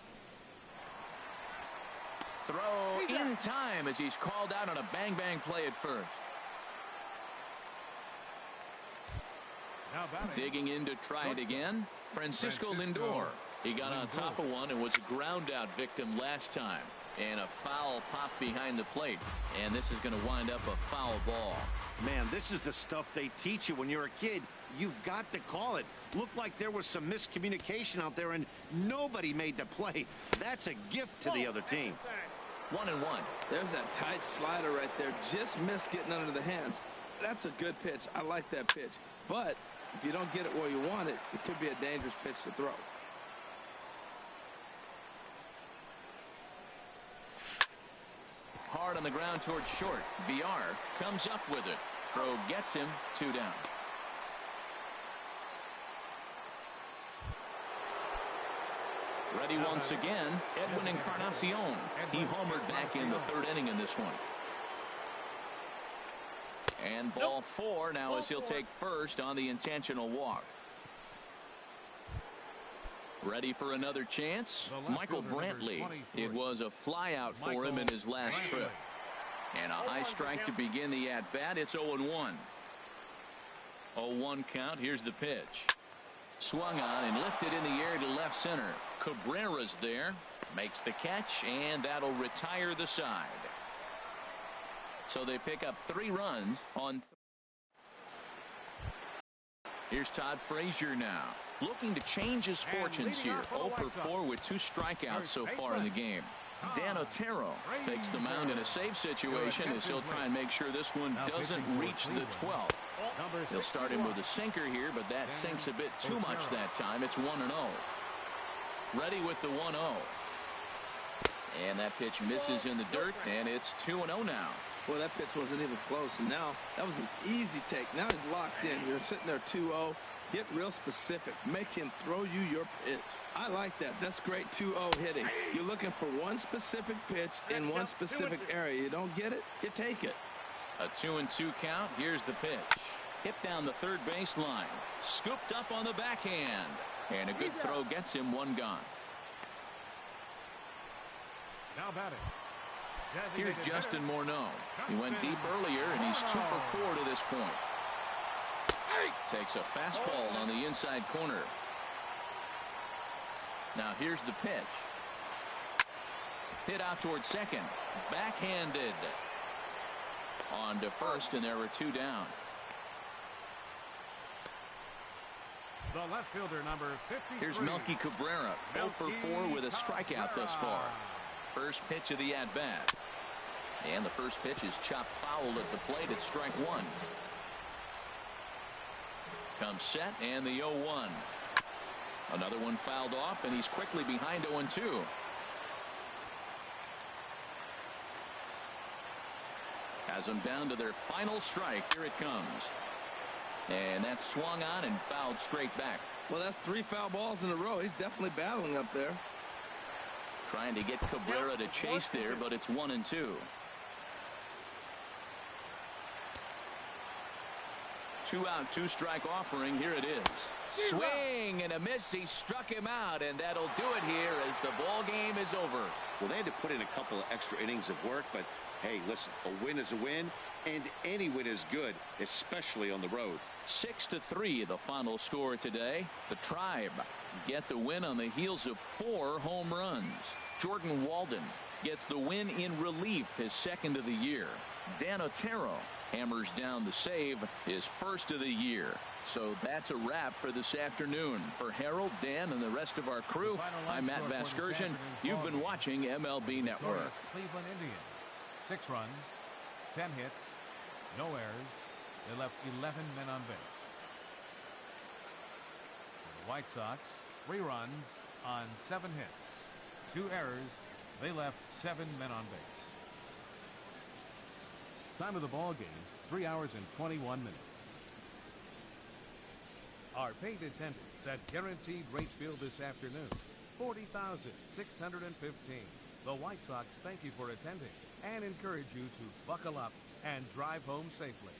Throw in time as he's called out on a bang-bang play at first. now batting. Digging in to try it again, Francisco Lindor. He got on top of one and was a ground out victim last time. And a foul pop behind the plate. And this is going to wind up a foul ball. Man, this is the stuff they teach you when you're a kid. You've got to call it. Looked like there was some miscommunication out there, and nobody made the play. That's a gift to the other team. 1-1. There's that tight slider right there. Just missed getting under the hands. That's a good pitch. I like that pitch. But if you don't get it where you want it, it could be a dangerous pitch to throw. Hard on the ground towards short. VR comes up with it. Throw gets him. 2 down. Ready once again, Edwin Encarnacion. He homered back in the 3rd inning in this one. And ball 4 now as he'll take first on the intentional walk. Ready for another chance? Michael Brantley. It was a flyout for him in his last trip. And a high strike to begin the at-bat. It's 0-1. 0-1 count. Here's the pitch. Swung on and lifted in the air to left center. Cabrera's there. Makes the catch, and that'll retire the side. So they pick up 3 runs on. Here's Todd Frazier now. Looking to change his fortunes here. 0 for 4 with 2 strikeouts so far in the game. Dan Otero takes the mound in a safe situation as he'll try and make sure this one doesn't reach the 12th. He'll start him with a sinker here, but that sinks a bit too much that time. It's 1-0. Ready with the 1-0. And that pitch misses in the dirt, and it's 2-0 now. Well, that pitch wasn't even close, and now that was an easy take. Now he's locked in. You're sitting there 2-0. Get real specific. Make him throw you your pitch. I like that. That's great 2-0 hitting. You're looking for one specific pitch in one specific area. You don't get it, you take it. A 2-2 count. Here's the pitch. Hit down the third baseline. Scooped up on the backhand. And a good throw gets him 1 gone. Now batting. Here's Justin Morneau. He went deep earlier, and he's 2 for 4 to this point. Takes a fastball on the inside corner. Now here's the pitch. Hit out towards second. Backhanded. On to first, and there were 2 down. The left fielder, number 53. Here's Melky Cabrera. 0 for 4 with a strikeout thus far. First pitch of the at-bat. And the first pitch is chopped foul at the plate at strike 1. Comes set, and the 0-1. Another one fouled off, and he's quickly behind 0-2. Has them down to their final strike. Here it comes. And that's swung on and fouled straight back. Well, that's 3 foul balls in a row. He's definitely battling up there. Trying to get Cabrera to chase there, but it's 1-2. Two out, 2 strike offering. Here it is. Swing and a miss. He struck him out, and that'll do it here as the ball game is over. Well, they had to put in a couple of extra innings of work, but hey, listen, a win is a win, and any win is good, especially on the road. 6-3 the final score today. The Tribe get the win on the heels of 4 home runs. Jordan Walden gets the win in relief, his second of the year. Dan Otero hammers down the save, his first of the year. So that's a wrap for this afternoon. For Harold, Dan, and the rest of our crew, I'm Matt Vasgersian. You've been watching MLB Network. Cleveland Indians. 6 runs, 10 hits, no errors. They left 11 men on base. The White Sox, 3 runs on 7 hits, 2 errors. They left 7 men on base. Time of the ball game, 3 hours and 21 minutes. Our paid attendance at Guaranteed Rate Field this afternoon, 40,615. The White Sox thank you for attending and encourage you to buckle up and drive home safely.